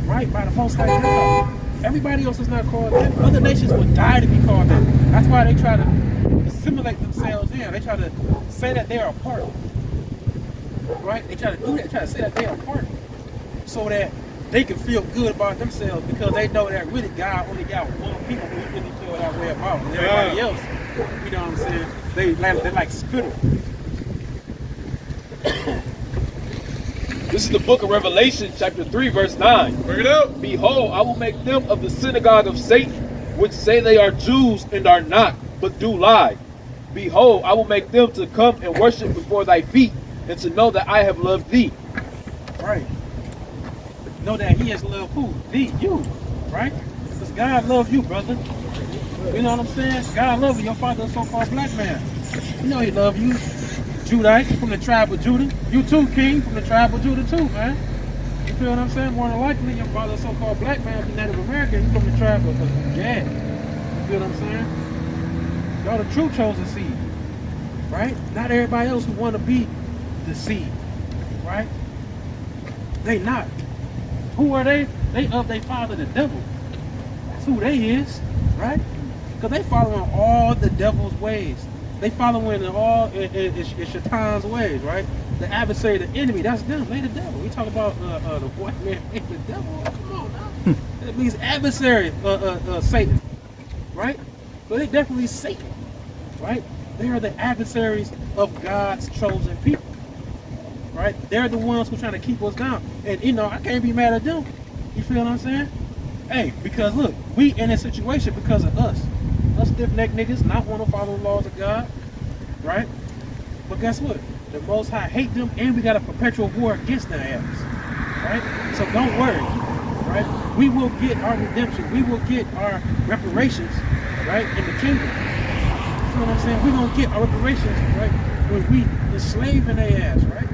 right, by the Most High God. Everybody else is not called that. Other nations would die to be called that. That's why they try to assimilate themselves in. They try to say that they are a part. Right? They try to do that, try to say that they are a part so that they can feel good about themselves because they know that really God only got one people who really feel that way about. And everybody else, you know what I'm saying? They're like spitter. This is the book of Revelation, chapter 3, verse 9. Bring it out. Behold, I will make them of the synagogue of Satan, which say they are Jews and are not, but do lie. Behold, I will make them to come and worship before thy feet, and to know that I have loved thee. Right. Know that he has loved who? Thee, you. Right? Because God loves you, brother. You know what I'm saying? God loves you. Your father is a so-called black man. You know he loves you. Judite from the tribe of Judah. You too, King, from the tribe of Judah too, man. You feel what I'm saying? More than likely, your father is a so-called black man from Native American. You from the tribe of Gad. You feel what I'm saying? Y'all the true chosen seed. Right? Not everybody else who want to be the seed, right? They not. Who are they? They of their father, the devil. That's who they is, right? Because they following all the devil's ways. They following all Shaitan's ways, right? The adversary, the enemy, that's them. They the devil. We talk about the white man, the devil. Come on now. That means adversary, Satan, right? So they definitely Satan, right? They are the adversaries of God's chosen people, right? They're the ones who are trying to keep us down. And, you know, I can't be mad at them. You feel what I'm saying? Hey, because look, we in a situation because of us. Us stiff-necked niggas not want to follow the laws of God, right? But guess what? The Most High hate them, and we got a perpetual war against their ass, right? So don't worry, right? We will get our redemption. We will get our reparations, right, in the kingdom. You feel what I'm saying? We're going to get our reparations, right, when we enslaving their ass, right?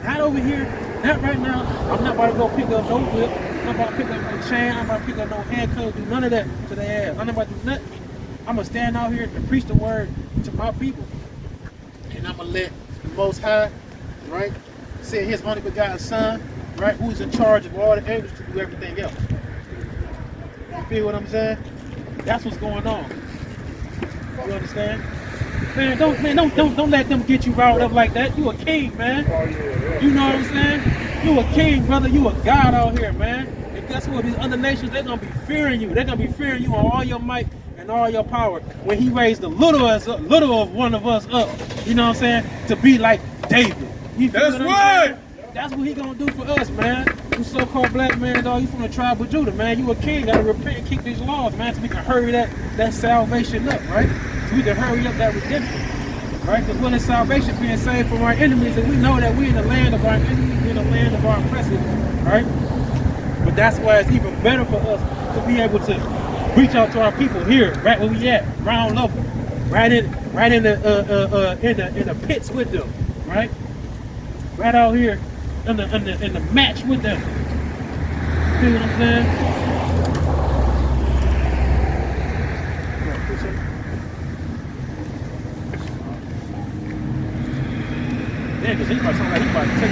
Not over here, not right now. I'm not about to go pick up no whip. I'm not about to pick up no chain. I'm not about to pick up no handcuffs, do none of that to their ass. I'm not about to do nothing. I'm going to stand out here and preach the word to my people. And I'm going to let the Most High, right, send his only begotten Son, right, who's in charge of all the angels to do everything else. You feel what I'm saying? That's what's going on. You understand? Man, don't let them get you riled up like that. You a king, man. You know what I'm saying? You a king, brother. You a god out here, man. And guess what? These other nations, they're gonna be fearing you. They're gonna be fearing you on all your might and all your power. When he raised the little of one of us up, you know what I'm saying? To be like David. That's right. That's what he gonna do for us, man. You so-called black man, dog. You from the tribe of Judah, man. You a king. Gotta repent and keep these laws, man, so we can hurry that salvation up, right? So we can hurry up that redemption, right? Because when it's salvation, being saved from our enemies, and we know that we're in the land of our enemies, in the land of our oppressors, right? But that's why it's even better for us to be able to reach out to our people here, right where we at, ground level, right in the pits with them, right? Right out here in the match with them. See what I'm saying? Yeah, because he might sound like he about to take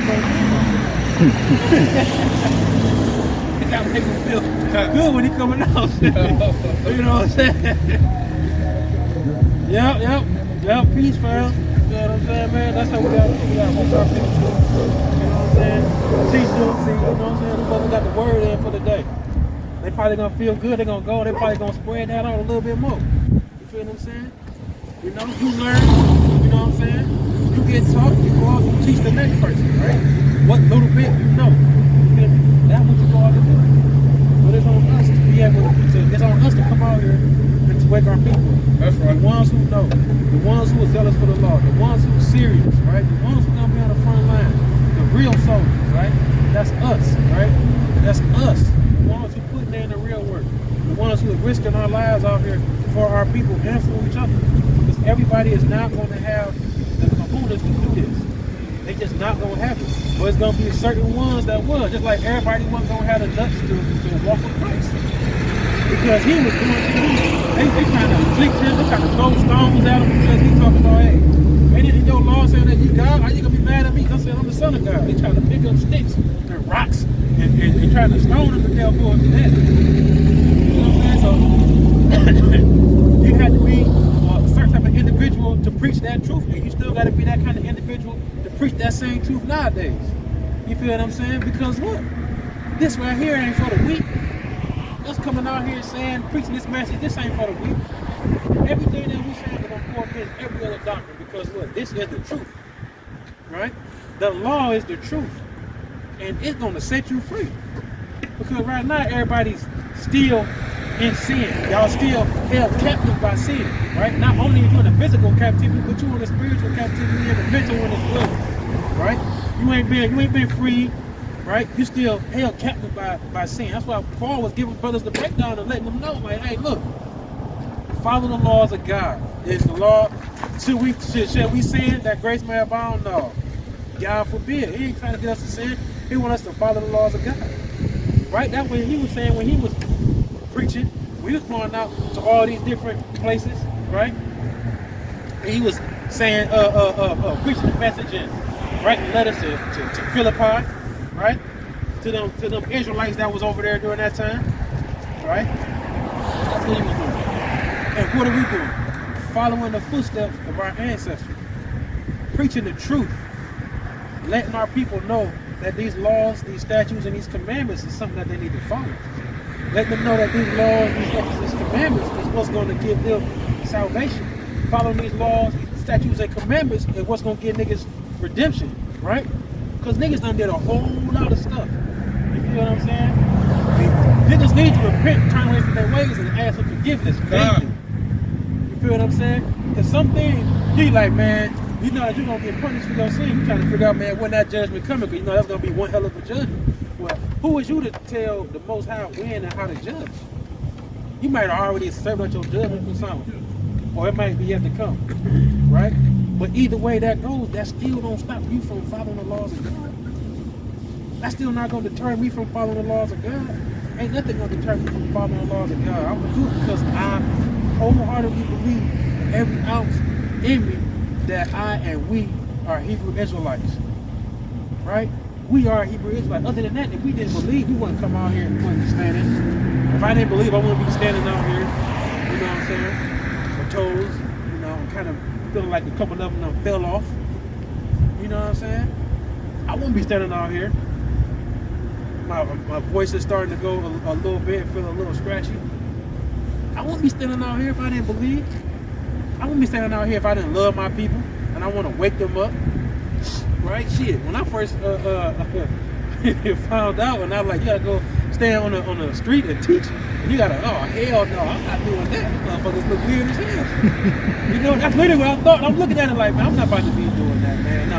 It gotta make him feel good when he coming out. You know what I'm saying? Yep, peace, fam. You know what I'm saying, man? That's how we gotta reach our people. You know what I'm saying? Teach them, see, you know what I'm saying? Them brothers got the word in for the day. They probably gonna feel good, they gonna go, they probably gonna spread that out a little bit more. You feel what I'm saying? You know, you learn, you know what I'm saying? You get taught, you go out and teach the next person, right? What little bit you know. You feel me? That's what you go out to do. But it's on us to be able to, it's on us to come out here and to wake our people. That's right. The ones who know, the ones who are zealous for the law, the ones who are serious, right? The ones who are gonna be on the front line, the real soldiers, right? That's us, right? That's us. The ones who putting in the real work. The ones who are risking our lives out here for our people and for each other. Because everybody is not going to have the kahunas to do this. They just not going to have it. But it's going to be certain ones that will. Just like everybody wasn't going to have the nuts to walk with Christ. Because he was doing things. They trying to afflict him. They trying to throw stones at him because he talking about, hey, ain't it in your law saying that you God? How you going to be mad at me? I said, I'm the son of God. They trying to pick up sticks and rocks and trying to stone him to death for that. You know what I'm saying? So you had to be a certain type of individual to preach that truth, and you still got to be that kind of individual to preach that same truth nowadays. You feel what I'm saying? Because what? This right here ain't for the weak. Us coming out here saying, preaching this message, this ain't for the weak. Everything that we saying is going to go against every other doctrine, because what? This is the truth, right? The law is the truth, and it's going to set you free. Because right now, everybody's still in sin. Y'all still held captive by sin, right? Not only are you in a physical captivity, but you in a spiritual captivity and a mental one as well, right? You ain't been free, right? You still held captive by sin. That's why Paul was giving brothers the breakdown and letting them know, like, hey, look, follow the laws of God. Is the law, should we sin that grace may abound? No. God forbid. He ain't trying to get us to sin. He wants us to follow the laws of God. Right? That's what he was saying when he was preaching. We was going out to all these different places, right? And he was saying, preaching the message and writing letters to Philippi, right? To them Israelites that was over there during that time, right? That's what he was doing. And what are we doing? Following the footsteps of our ancestors. Preaching the truth. Letting our people know that these laws, these statutes, and these commandments is something that they need to follow. Let them know that these laws, these statutes, these commandments is what's going to give them salvation. Following these laws, statutes, and commandments is what's going to give niggas redemption, right? Because niggas done did a whole lot of stuff. You feel what I'm saying? Niggas need to repent, turn away from their ways, and ask for forgiveness daily. You feel what I'm saying? Because some things, you like, man, you know that you're going to get punished for your sin. You trying to figure out, man, when that judgment coming, because you know that's going to be one hell of a judgment. Well, who is you to tell the Most High when and how to judge? You might have already served out your judgment for something. Or it might be yet to come, right? But either way that goes, that still don't stop you from following the laws of God. That's still not going to deter me from following the laws of God. Ain't nothing going to deter me from following the laws of God. I'm going to do it because I wholeheartedly believe with every ounce in me that I and we are Hebrew Israelites, right? We are Hebrew Israelites. Other than that, if we didn't believe, we wouldn't come out here and we wouldn't be standing. If I didn't believe, I wouldn't be standing out here, you know what I'm saying? Toes, you know, kind of feeling like a couple of them fell off. You know what I'm saying? I wouldn't be standing out here. My voice is starting to go a little bit, feel a little scratchy. I wouldn't be standing out here if I didn't believe. I wouldn't be standing out here if I didn't love my people and I want to wake them up. Right? Shit. When I first found out, and I was like, you gotta go stand on the street and teach. You gotta, oh hell no, I'm not doing that. These motherfuckers look weird as hell. You know, that's literally what I thought. I'm looking at it like, man, I'm not about to be doing that, man. No,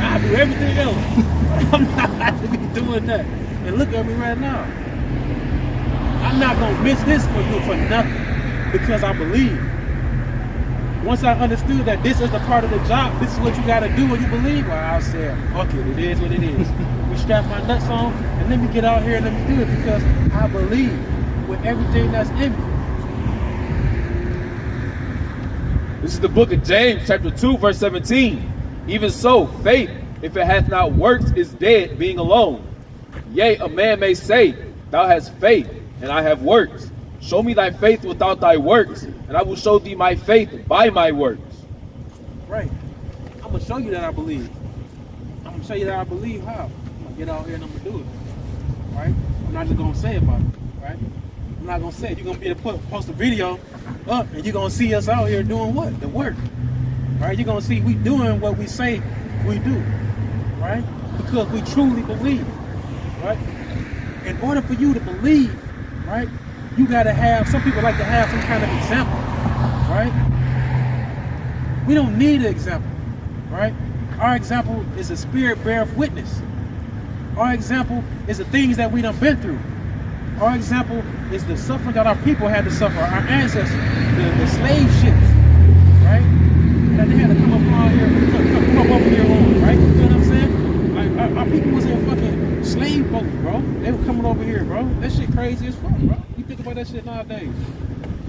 I do everything else. I'm not about to be doing that. And look at me right now. I'm not gonna miss this for nothing because I believe. Once I understood that this is the part of the job, this is what you gotta do when you believe, well, I said, fuck it is what it is. We strap my nuts on and let me get out here and let me do it because I believe with everything that's in me. This is the book of James, chapter 2, verse 17. Even so, faith, if it hath not works, is dead, being alone. Yea, a man may say, thou hast faith, and I have works. Show me thy faith without thy works, and I will show thee my faith by my works. Right. I'm going to show you that I believe. I'm going to show you that I believe how. I'm going to get out here and I'm going to do it. Right? I'm not just going to say about it. Right? I'm not going to say it. You're going to be able to post a video up and you're going to see us out here doing what? The work. Right? You're going to see we doing what we say we do. Right? Because we truly believe. Right? In order for you to believe, right, you got to have, some people like to have some kind of example. Right? We don't need an example. Right? Our example is a spirit beareth witness. Our example is the things that we done been through. Our example is the suffering that our people had to suffer, our ancestors, the slave ships, right? That they had to come up on here, come up over here on, right? You feel what I'm saying? Like, our people was in fucking slave boats, bro. They were coming over here, bro. That shit crazy as fuck, bro. You think about that shit nowadays.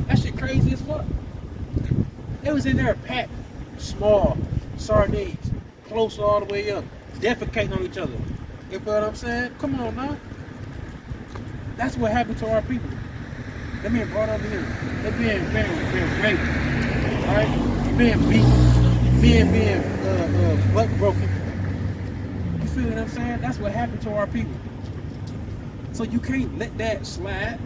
That shit crazy as fuck. They was in there packed, small, sardines, close all the way up, defecating on each other. You feel what I'm saying? Come on now. That's what happened to our people. They're being brought over here. They're being raped, right? Being beaten, being butt broken. You feel what I'm saying? That's what happened to our people. So you can't let that slide.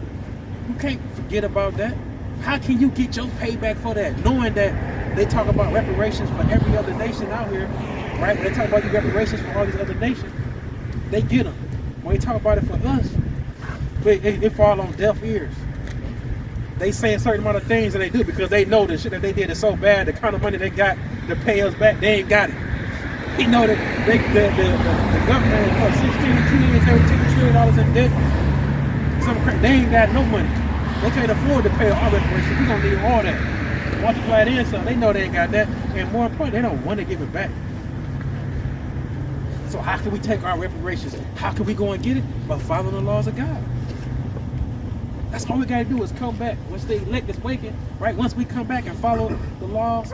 You can't forget about that. How can you get your payback for that? Knowing that they talk about reparations for every other nation out here, right? When they talk about the reparations for all these other nations, they get them. When they talk about it for us, it fall on deaf ears. They say a certain amount of things and they do because they know the shit that they did is so bad, the kind of money they got to pay us back, they ain't got it. You know that the government is 16 trillion, $17 trillion in debt. They ain't got no money. They can't afford to pay our reparations. We gonna need all that. Multiply it in something. They know they ain't got that. And more important, they don't want to give it back. So how can we take our reparations? How can we go and get it? By following the laws of God. That's all we got to do is come back. Once the elect is waking, right? Once we come back and follow the laws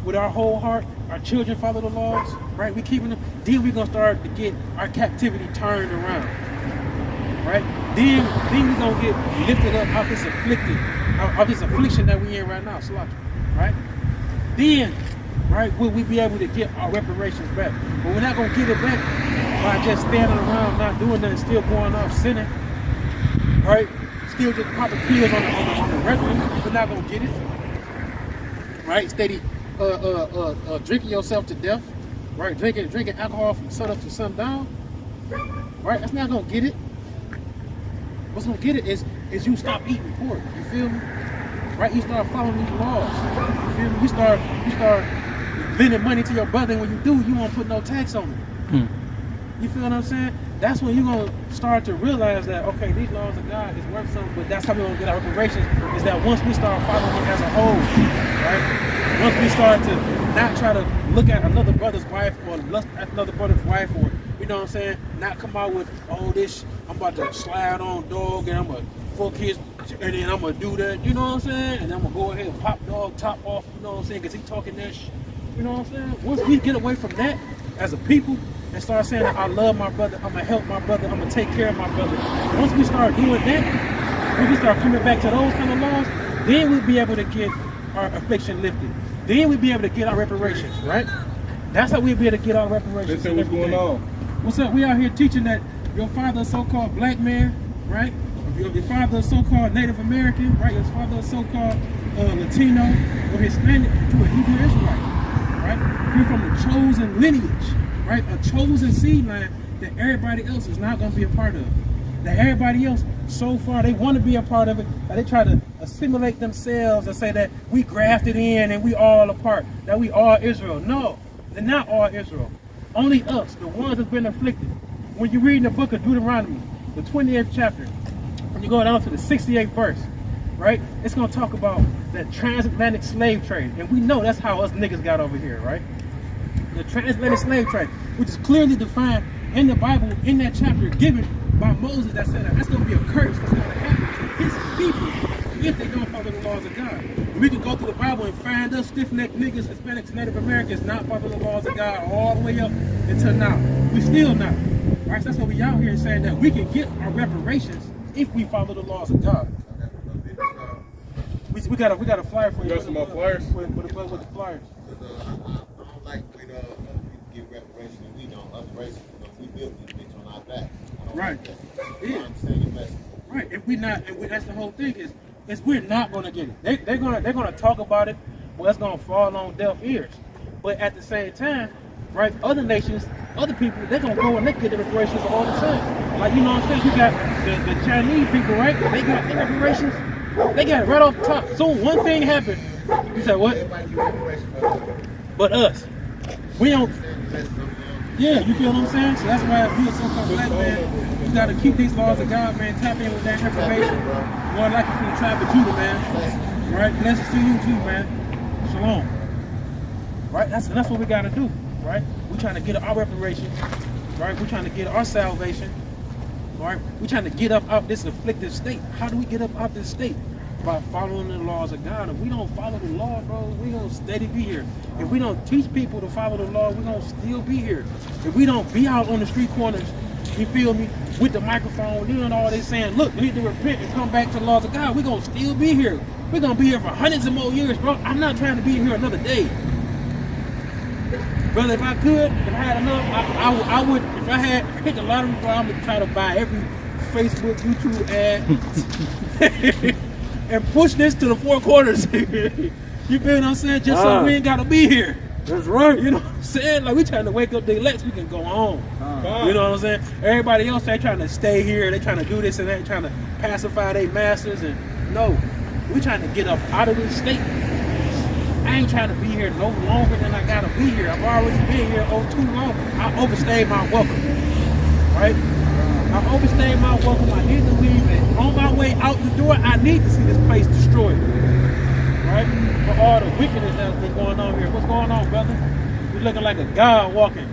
with our whole heart, our children follow the laws, right? We keeping them. Then we're going to start to get our captivity turned around, right? Then we're going to get lifted up off this affliction that we in right now, right? Then, right, will we be able to get our reparations back? But we're not going to get it back by just standing around, not doing nothing, still going off sinning, right? still just popping pills on the regular, we're not gonna get it. Right? Steady drinking yourself to death. Right? Drinking alcohol from sun up to sundown. Right? That's not gonna get it. What's gonna get it is you stop eating pork. You feel me? Right? You start following these laws. You feel me? You start lending money to your brother, and when you do, you won't put no tax on it. You feel what I'm saying? That's when you're gonna start to realize that, okay, these laws of God is worth something, but that's how we're gonna get our reparations, is that once we start following it as a whole, right? Once we start to not try to look at another brother's wife or lust at another brother's wife, or, you know what I'm saying, not come out with, oh, this, I'm about to slide on dog and I'm gonna fuck his, and then I'm gonna do that, you know what I'm saying? And I'm gonna go ahead and pop dog top off, you know what I'm saying, because he talking that shit, you know what I'm saying? Once we get away from that as a people, and start saying that I love my brother, I'm gonna help my brother, I'm gonna take care of my brother. Once we start doing that, when we start coming back to those kind of laws, then we'll be able to get our affliction lifted. Then we'll be able to get our reparations, right? That's how we'll be able to get our reparations. Listen, what's going on? What's up? We out here teaching that your father is so-called black man, right? Your father is so-called Native American, right? Your father is so-called Latino or Hispanic, to a Hebrew Israelite, right? You're from the chosen lineage. Right, a chosen seed line that everybody else is not going to be a part of. That everybody else, so far, they want to be a part of it, but they try to assimilate themselves and say that we grafted in and we all a part, that we all Israel. No, they're not all Israel. Only us, the ones that's been afflicted. When you read in the book of Deuteronomy, the 28th chapter, when you go down to the 68th verse, right, it's going to talk about the transatlantic slave trade. And we know that's how us niggas got over here, right? The transatlantic slave trade, which is clearly defined in the Bible, in that chapter given by Moses, that said that that's going to be a curse that's going to happen to his people if they don't follow the laws of God. We can go through the Bible and find us stiff-necked niggas, Hispanics, Native Americans not follow the laws of God all the way up until now. We still not. Right? So that's why we out here saying that we can get our reparations if we follow the laws of God. We got a flyer for you. You got some more flyers? With the flyers. Like when other people get reparations and we don't, other races, we build this bitch on our back. Right. Like Yeah. understand the message. Right. If we not, that's the whole thing is we're not gonna get it. They're gonna talk about it, well, it's gonna fall on deaf ears. But at the same time, right, other nations, other people, they're gonna go and they get the reparations all the time. Like, you know what I'm saying? You got the Chinese people, right? They got their reparations. They got it right off the top. So one thing happened. You said what? Everybody get reparations, But us. We don't. Yeah, you feel what I'm saying? So that's why we a so-called black man. You gotta keep these laws of God, man. Tap in with that information. Lord, like you from the tribe of Judah, man. Right? Blessings to you too, man. Shalom. Right? That's what we gotta do. Right? We're trying to get our reparations. Right? We're trying to get our salvation. Right? We're trying to get up out this afflicted state. How do we get up out this state? By following the laws of God. If we don't follow the law, bro, we gonna steady be here. If we don't teach people to follow the law, we gonna still be here. If we don't be out on the street corners, you feel me, with the microphone, doing all this saying, look, we need to repent and come back to the laws of God, we gonna still be here. We're gonna be here for hundreds of more years, bro. I'm not trying to be here another day. Brother, if I could, if I had enough, I would, if I hit the lottery, bro, I would try to buy every Facebook, YouTube ad. And push this to the four corners. You feel what I'm saying? Just so we ain't gotta be here. That's right. You know what I'm saying? Like, we trying to wake up the elect so we can go home. You know what I'm saying? Everybody else, they trying to stay here. They trying to do this and they trying to pacify their masters. And no, we trying to get up out of this state. I ain't trying to be here no longer than I gotta be here. I've already been here too long. I overstayed my welcome. Right? I overstayed my welcome. I need to leave, and on my way out the door, I need to see this place destroyed. Right? For all the wickedness that's been going on here. What's going on, brother? You're looking like a god walking.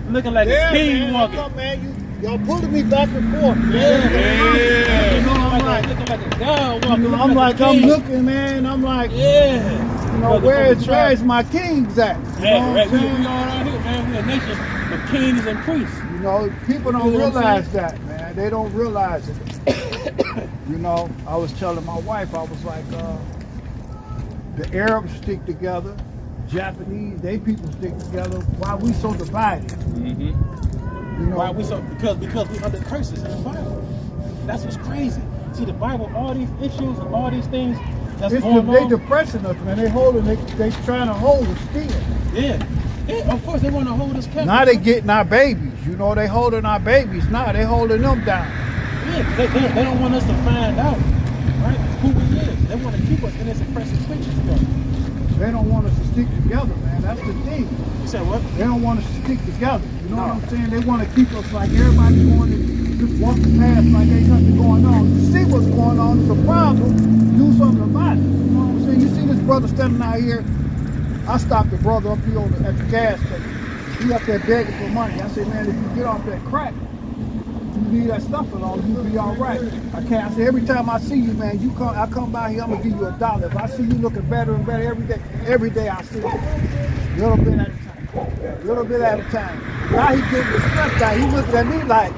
You're looking like a king walking. Come, man, y'all pulling me back and forth. Yeah. You know, I'm like, looking like a god walking. you know, I'm like, I'm looking, man. I'm like, yeah. you know, where's my kings at? You know Yeah, what right. I'm We saying? all out here, man. We're a nation of kings and priests. You know, people don't You know what I'm realize that, man. They don't realize it. You know, I was telling my wife, I was like, the Arabs stick together, Japanese, they people stick together. Why we so divided? You know, Why we so? Because we under curses in the Bible. That's what's crazy. See the Bible, all these issues and all these things that's They going on. depressing us, man. They trying to hold us still. Yeah. Yeah, of course they want to hold us captive. Now they getting our babies. You know, they holding our babies now. They holding them down. Yeah, they don't want us to find out, right, who we is. They want to keep us in this oppressive situation. They don't want us to stick together, man. That's the thing. You said what? They don't want us to stick together. You know what I'm saying? They want to keep us like everybody's going and just walking past like ain't nothing going on. You see what's going on, it's a problem. Do something about it. You know what I'm saying? You see this brother standing out here. I stopped the brother up here at the gas station. He up there begging for money. I said, man, if you get off that crack, you leave that stuff alone, you'll be all right. I said, every time I see you, man, I come by here, I'm gonna give you $1. If I see you looking better and better every day I see you. Little bit at a time. Little bit at a time. Now he getting his stuff out. He looking at me like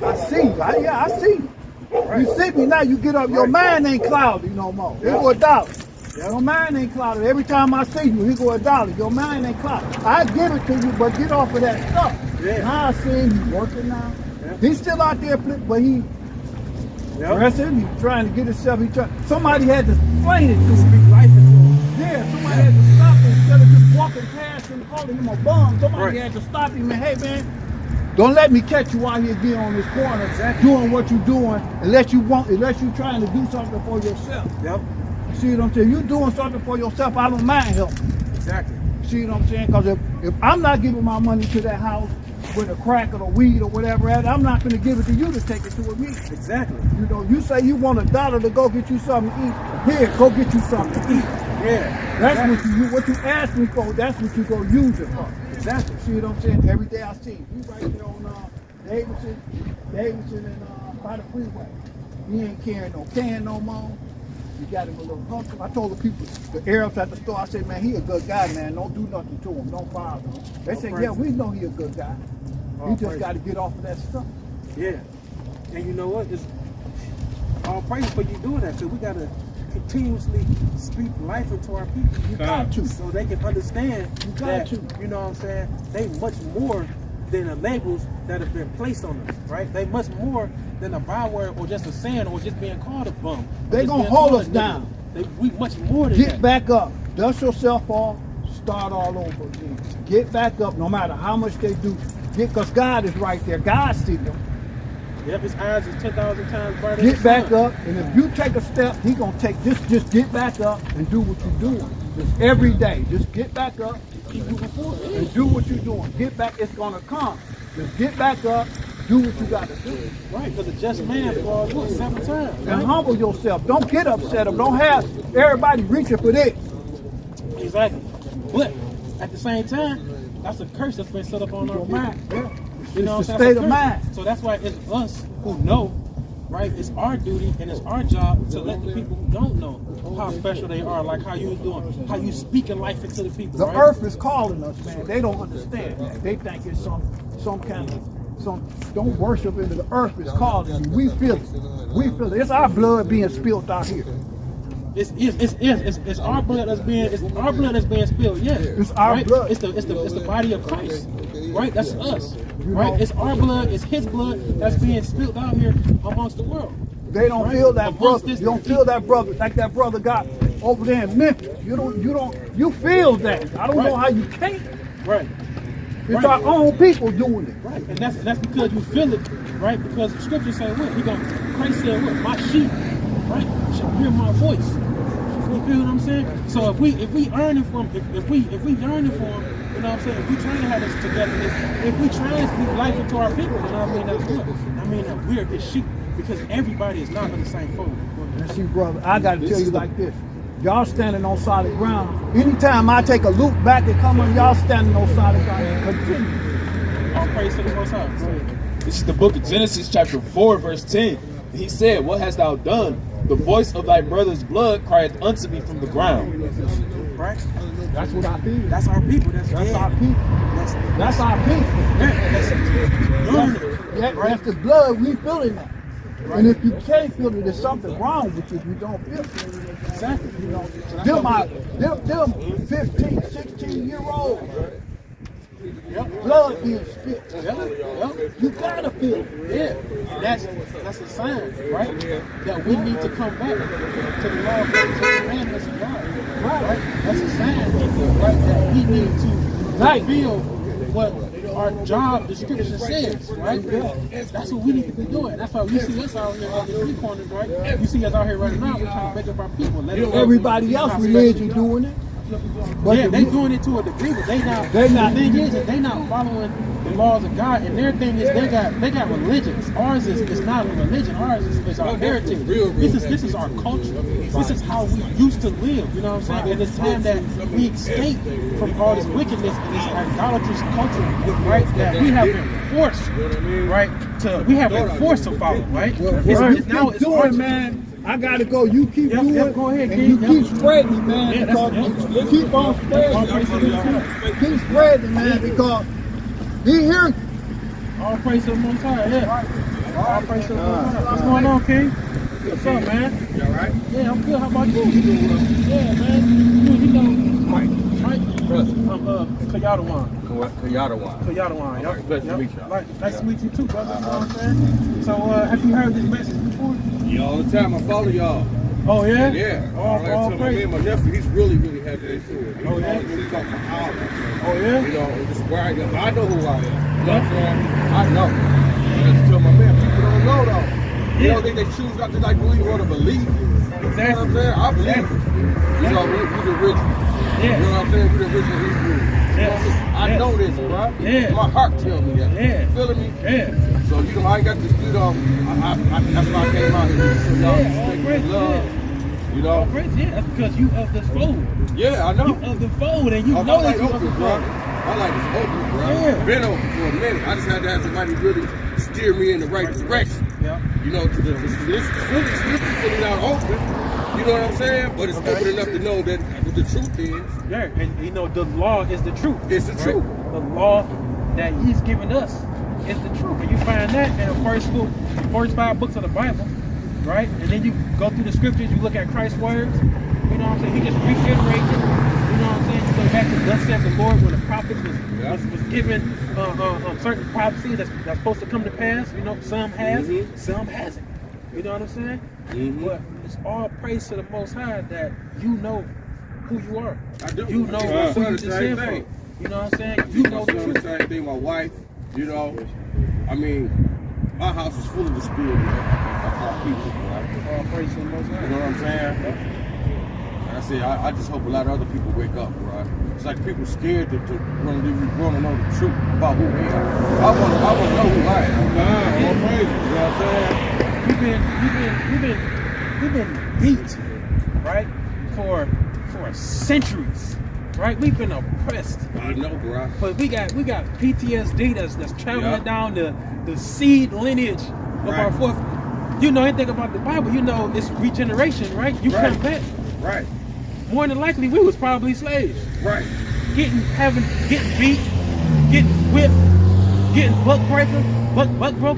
I see you. I see you. Right. You see me now, you get up, your mind ain't cloudy no more. Here go $1. Your mind ain't clouded. Every time I see you, here go $1. Your mind ain't clouded. I give it to you, but get off of that stuff. Yeah. Now I see him, he's working now. Yeah. He's still out there, but he pressing, he's trying to get himself. Somebody had to explain it to him. Yeah, somebody had to stop him instead of just walking past him, calling him a bum. Somebody had to stop him and, hey man, don't let me catch you out here getting on this corner, doing what you're doing, unless you're trying to do something for yourself. Yep. See what I'm saying? You doing something for yourself, I don't mind helping. Exactly. See what I'm saying? Because if I'm not giving my money to that house with a crack or the weed or whatever, I'm not going to give it to you to take it to with me. Exactly. You know, you say you want $1 to go get you something to eat. Here, go get you something to eat. Yeah. That's what you ask me for. That's what you go use it for. Exactly. See what I'm saying? Every day I see you. You right there on Davidson and by the freeway. He ain't carrying no can no more. You got him a little hustle. I told the people, the Arabs at the store, I said, man, he a good guy, man. Don't do nothing to him. Don't bother him. They said, yeah, we know he a good guy. He just got to get off of that stuff. Yeah. And you know what? It's all praise for you doing that, because we got to continuously speak life into our people. You got to. So they can understand that, you know what I'm saying, they much more than the labels that have been placed on us, right? They much more than a byword or just a saying or just being called a bum. They gonna hold us down. We much more than Get that. back up. Dust yourself off. Start all over again. Get back up no matter how much they do. Because God is right there. God sees them. Yep, his eyes is 10,000 times brighter. Get back up, and if you take a step, he gonna take this. Just get back up and do what you're doing. Just every day. Just get back up. Keep moving forward. And do what you're doing. Get back. It's gonna come. Just get back up. Do what you got to do. Right, because a just man falls 7 times. Right? And humble yourself. Don't get upset. Don't have everybody reaching for this. Exactly. But at the same time, that's a curse that's been set up on our mind. Yeah. You know, it's the state of mind. So that's why it's us who know, right? It's our duty and it's our job to let the people who don't know how special they are, like how you doing, how you speaking life into the people. The right? earth is calling us, man. They don't understand that. They think it's some kind of don't worship into the earth is calling you. We feel it. We feel it. It's our blood being spilled out here. It's our blood that's being spilled. Yes, it's our right? blood. It's the body of Christ, right? That's us, you right? know, it's our blood. It's His blood that's being spilled out here amongst the world. They don't right? feel that amongst brother. You don't feel that brother like that brother got over there in Memphis. You feel that. I don't know how you can't. Right. It's our own people doing it. Right, and that's because you feel it, right? Because the scripture said what? Christ said what? My sheep, right, shall hear my voice. You feel what I'm saying? So if we earn it from if we yearn it for him, you know what I'm saying? If we trying to have this together, if we trying to speak life into our people, you know what I mean? That's good. I mean that we're his sheep, because everybody is not in the same fold. And see, brother, I gotta tell you like this. Y'all standing on solid ground. Anytime I take a loop back and come on, y'all standing on solid ground and continue. All praise to the Most High. This is the book of Genesis chapter 4 verse 10. He said, what hast thou done? The voice of thy brother's blood crieth unto me from the ground. Right? That's what I feel. That's our people. That's our people. That's our people. That's the blood. We feeling that. Right. And if you can't feel it, there's something wrong with you if you don't feel it. Exactly. You know, them 15, 16-year-olds blood being spilled. Yep. You gotta feel it. Yeah, that's a sign, right? That we need to come back to the law, to the commandments of God, right? That's a sign, right? That we need to fulfill what our job description says, right? That's what we need to be doing. That's why you see us out here on the street corners, right? You see us out here right now. We're trying to make up our people. Everybody else religion doing it. But yeah, they doing it to a degree, but they not. The thing is that they not following the laws of God, and their thing is they got religions. Ours is not a religion. Ours is our heritage. This is our culture. This is how we used to live. You know what I'm saying? And it's time that we escape from all this wickedness and this idolatrous culture, right? That we have been forced, right? We have been forced to follow, right? It's doing, man. I gotta go. You keep doing it, go ahead, and you keep spreading it, man. Because keep on spreading. Keep spreading, man. Because he hears. All praise to the Most High. Yeah. All praise to the Most High. What's going on, King? What's up, man? You all right? Yeah, I'm good. How about you? Yeah, man. You know, Mike. Kayadawan. Kayadawan. Yep. Pleasure to meet y'all. Nice to meet you too, brother. You know what I'm saying? So, have you heard this message before? Yeah, all the time. I follow y'all. Oh yeah. Yeah. All Me praise. and my nephew, he's really heavy into it. Oh, yeah? He talks for hours. Oh yeah. You know, just where I am. I know who I am. You know what I'm saying? I know. I just tell my man, people don't know though. You don't think they choose not to like believe or to believe. You know what I'm saying? I believe it. You know, we the original. Yeah. You know what I'm saying? We the original Hebrew. I know this, bro. Yeah. My heart tells me that. Yeah. You feeling me? Yeah. So, you know, I ain't got this, you know, that's why I came out here. So y'all respect great, and love. You know? Yeah, that's because you of the fold. Yeah, I know. You of the fold, and you know I that like you of open, the bro. fold. I like this open, bro. Yeah. Been open for a minute. I just had to have somebody really steer me in the right direction. Yeah. You know, to this fully not open. You know what I'm saying? But it's open enough to know that what the truth is. Yeah, and you know the law is the truth. It's the truth. The law that He's given us is the truth, and you find that in the first 5 books of the Bible, right? And then you go through the scriptures, you look at Christ's words. You know what I'm saying? He just reiterates it. You know what I'm saying? You go back to thus saith the Lord, when the prophet was given certain prophecies that's supposed to come to pass. You know, some has, some hasn't. You know what I'm saying? But it's all praise to the Most High that you know who you are. I do. You know who you descend from. You know what I'm saying? You know the truth. Same thing. My wife. You know, I mean, my house is full of the spirit of our people. Right? All praise to the Most High. You know what I'm saying? Like I said, I just hope a lot of other people wake up, right? It's like people scared to want to know the truth about who we are. I want to know who I am. All praise. You know what I'm saying? We've been beat, right, for centuries, right? We've been oppressed. I know, bro. But we got PTSD that's traveling down the seed lineage of our fourth. You know anything about the Bible? You know it's regeneration, right? You come back. Right. More than likely, we was probably slaves. Right. Getting beat, getting whipped, getting buck broken.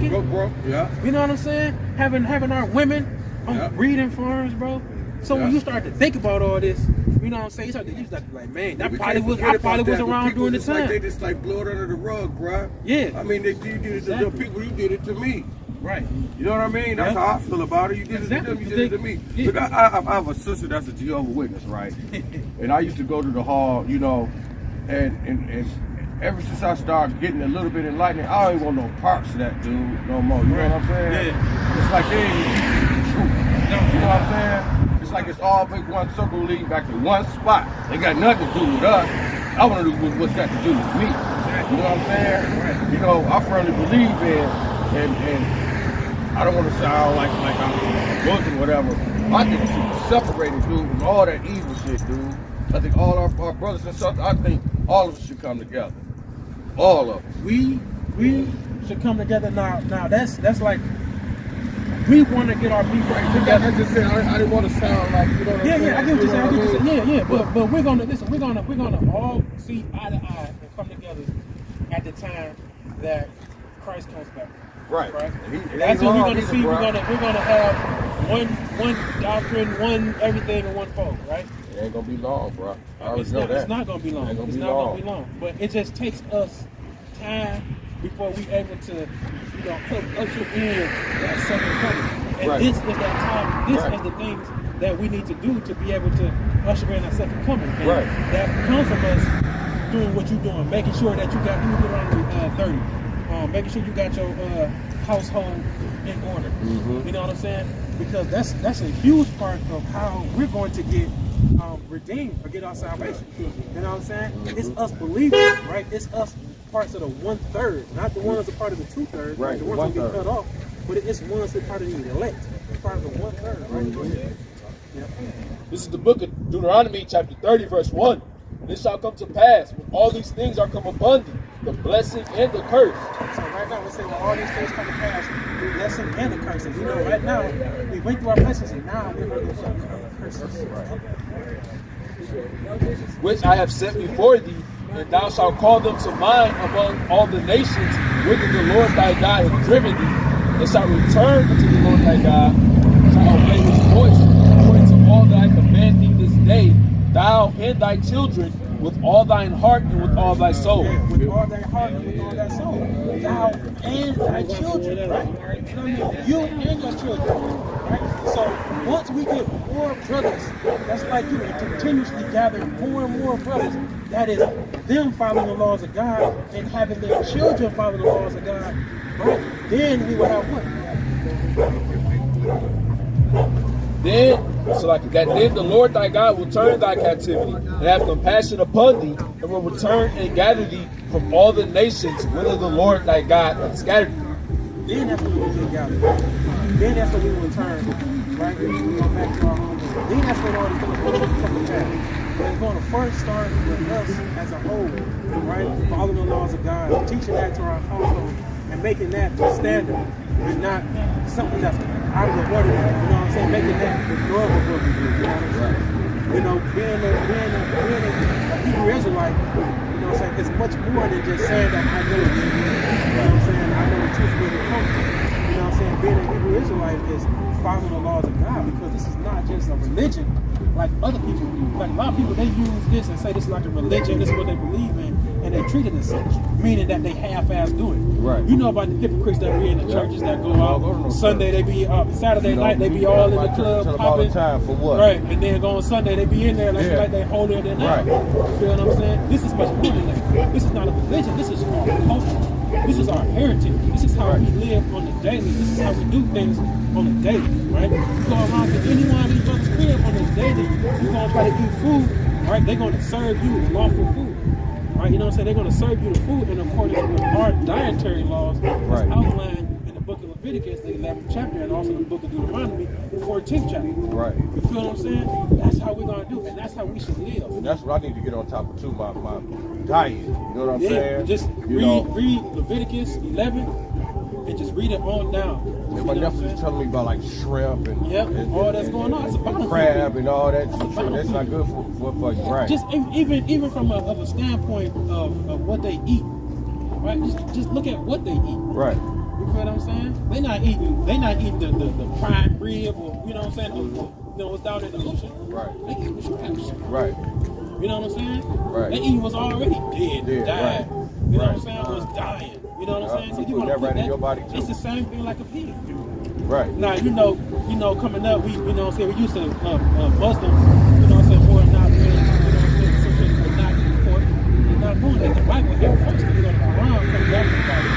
Go, bro. Yeah. You know what I'm saying? Having our women on breeding farms, bro. So when you start to think about all this, you know what I'm saying? You start to like, man, I probably was around during the time. Like they just like blow it under the rug, bro. Yeah. I mean, you did it to the people. You did it to me. Right. You know what I mean? That's how I feel about it. You did it to them. You did it to me. Yeah. Look, I have a sister that's a Jehovah's Witness, right? And I used to go to the hall, you know, and ever since I started getting a little bit enlightened, I don't even want no parts of that dude no more. You know what I'm saying? Yeah. It's like they ain't even teaching the truth. You know what I'm saying? It's like it's all big one circle leading back to one spot. They got nothing to do with us. I want to do what's got to do with me. You know what I'm saying? You know, I firmly believe in, and I don't want to sound like I'm Muslim or whatever. I think we should be separated, dude, from all that evil shit, dude. I think all our brothers and sisters, I think all of us should come together. All of us. We should come together now. Now that's like we want to get our people together. I just said I didn't want to sound like, you know what I'm saying? Yeah, I get what you're saying. Yeah. But we're gonna all see eye to eye and come together at the time that Christ comes back. Right. That's what we're gonna see. We're gonna have one doctrine, one everything in one fold, right? It ain't gonna be long, bro. I already know that. It's not gonna be long. It's not gonna be long. But it just takes us time before we able to, you know, help usher in that second coming. And this is that time. This is the things that we need to do to be able to usher in that second coming. And that comes from us doing what you're doing, making sure that you got Deuteronomy 30, making sure you got your household in order. You know what I'm saying? Because that's a huge part of how we're going to get redeemed or get our salvation. You know what I'm saying? It's us believers, right? It's us parts of the 1/3, not the ones that are part of the 2/3, right? The ones that get cut off, but it's ones that are part of the elect, part of the 1/3, right? Yeah. This is the book of Deuteronomy, chapter 30, verse 1. This shall come to pass when all these things are come upon thee, the blessing and the curse. So right now, we're saying when all these things come to pass, the blessing and the curses. You know, right now, we went through our blessings, and now we're going to do some curses. Which I have set before thee, and thou shalt call them to mind among all the nations whither the Lord thy God hath driven thee, and shalt return unto the Lord thy God, shalt obey his voice, according to all that I command thee this day, thou and thy children, with all thine heart and with all thy soul. Yeah, with all thy heart and with all thy soul. Thou and thy children, right? You and your children, right? So once we get more brothers, that's like you, and continuously gather more and more brothers, that is them following the laws of God and having their children follow the laws of God, right? Then we will have what? Then the Lord thy God will turn thy captivity and have compassion upon thee, and will return and gather thee from all the nations whither the Lord thy God hath scattered thee. Then that's when we will get gathered. Then that's when we will return, right? We go back to our home. Then that's when all these things will come to pass. But it's going to first start with us as a whole, right? Following the laws of God, teaching that to our household, and making that the standard, and not something that's out of the ordinary. You know what I'm saying? Making that the normal what we do. You know what I'm saying? You know, being a Hebrew Israelite, you know what I'm saying? It's much more than just saying that I know it. You know what I'm saying? I know the truth where it comes from. You know what I'm saying? Being a Hebrew Israelite is following the laws of God, because this is not just a religion like other people do. Like a lot of people, they use this and say this is like a religion, this is what they believe in, and they treat it as such, meaning that they half-ass do it. Right. You know about the hypocrites that be in the churches that go out Sunday, they be Saturday night, they be all in the club all the popping. time for what? Right, and then go on Sunday, they be in there like they holier than thou. Right. You feel what I'm saying? This is much more than that. This is not a religion. This is our culture. This is our heritage. This is how we live on the daily. This is how we do things on the daily, right? You go around to any one of these brothers' crib on the daily, you're going to try to eat food, right? They're going to serve you lawful food, right? You know what I'm saying? They're going to serve you the food in accordance with our dietary laws that's outlined in the book of Leviticus, the 11th chapter, and also the book of Deuteronomy, the 14th chapter. Right. You feel what I'm saying? That's how we're going to do it, and that's how we should live. And that's what I need to get on top of too, my diet. You know what I'm saying? Just read Leviticus 11 and just read it on down. And my nephew's telling me about like shrimp and all that's going on. It's about crab and all that. That's not good for you, right? Just even from a standpoint of what they eat, right? Just look at what they eat. Right. You feel what I'm saying? They're not eating the prime rib, or you know what I'm saying? You know what's down in the ocean. Right. They eat the shrimps. Right. You know what I'm saying? Right. They eat what's already dead, died. Right. You know what I'm saying? Was dying. You know what I'm saying? So you want to put that in your body too. It's the same thing like a pig. Right. Now you know, coming up, we you know what I'm saying, we used to Muslims, you know what I'm saying, more not being, you know what I'm saying, associated with not eating pork. They're not doing that. The Bible had it first, because you know the Quran comes after the Bible.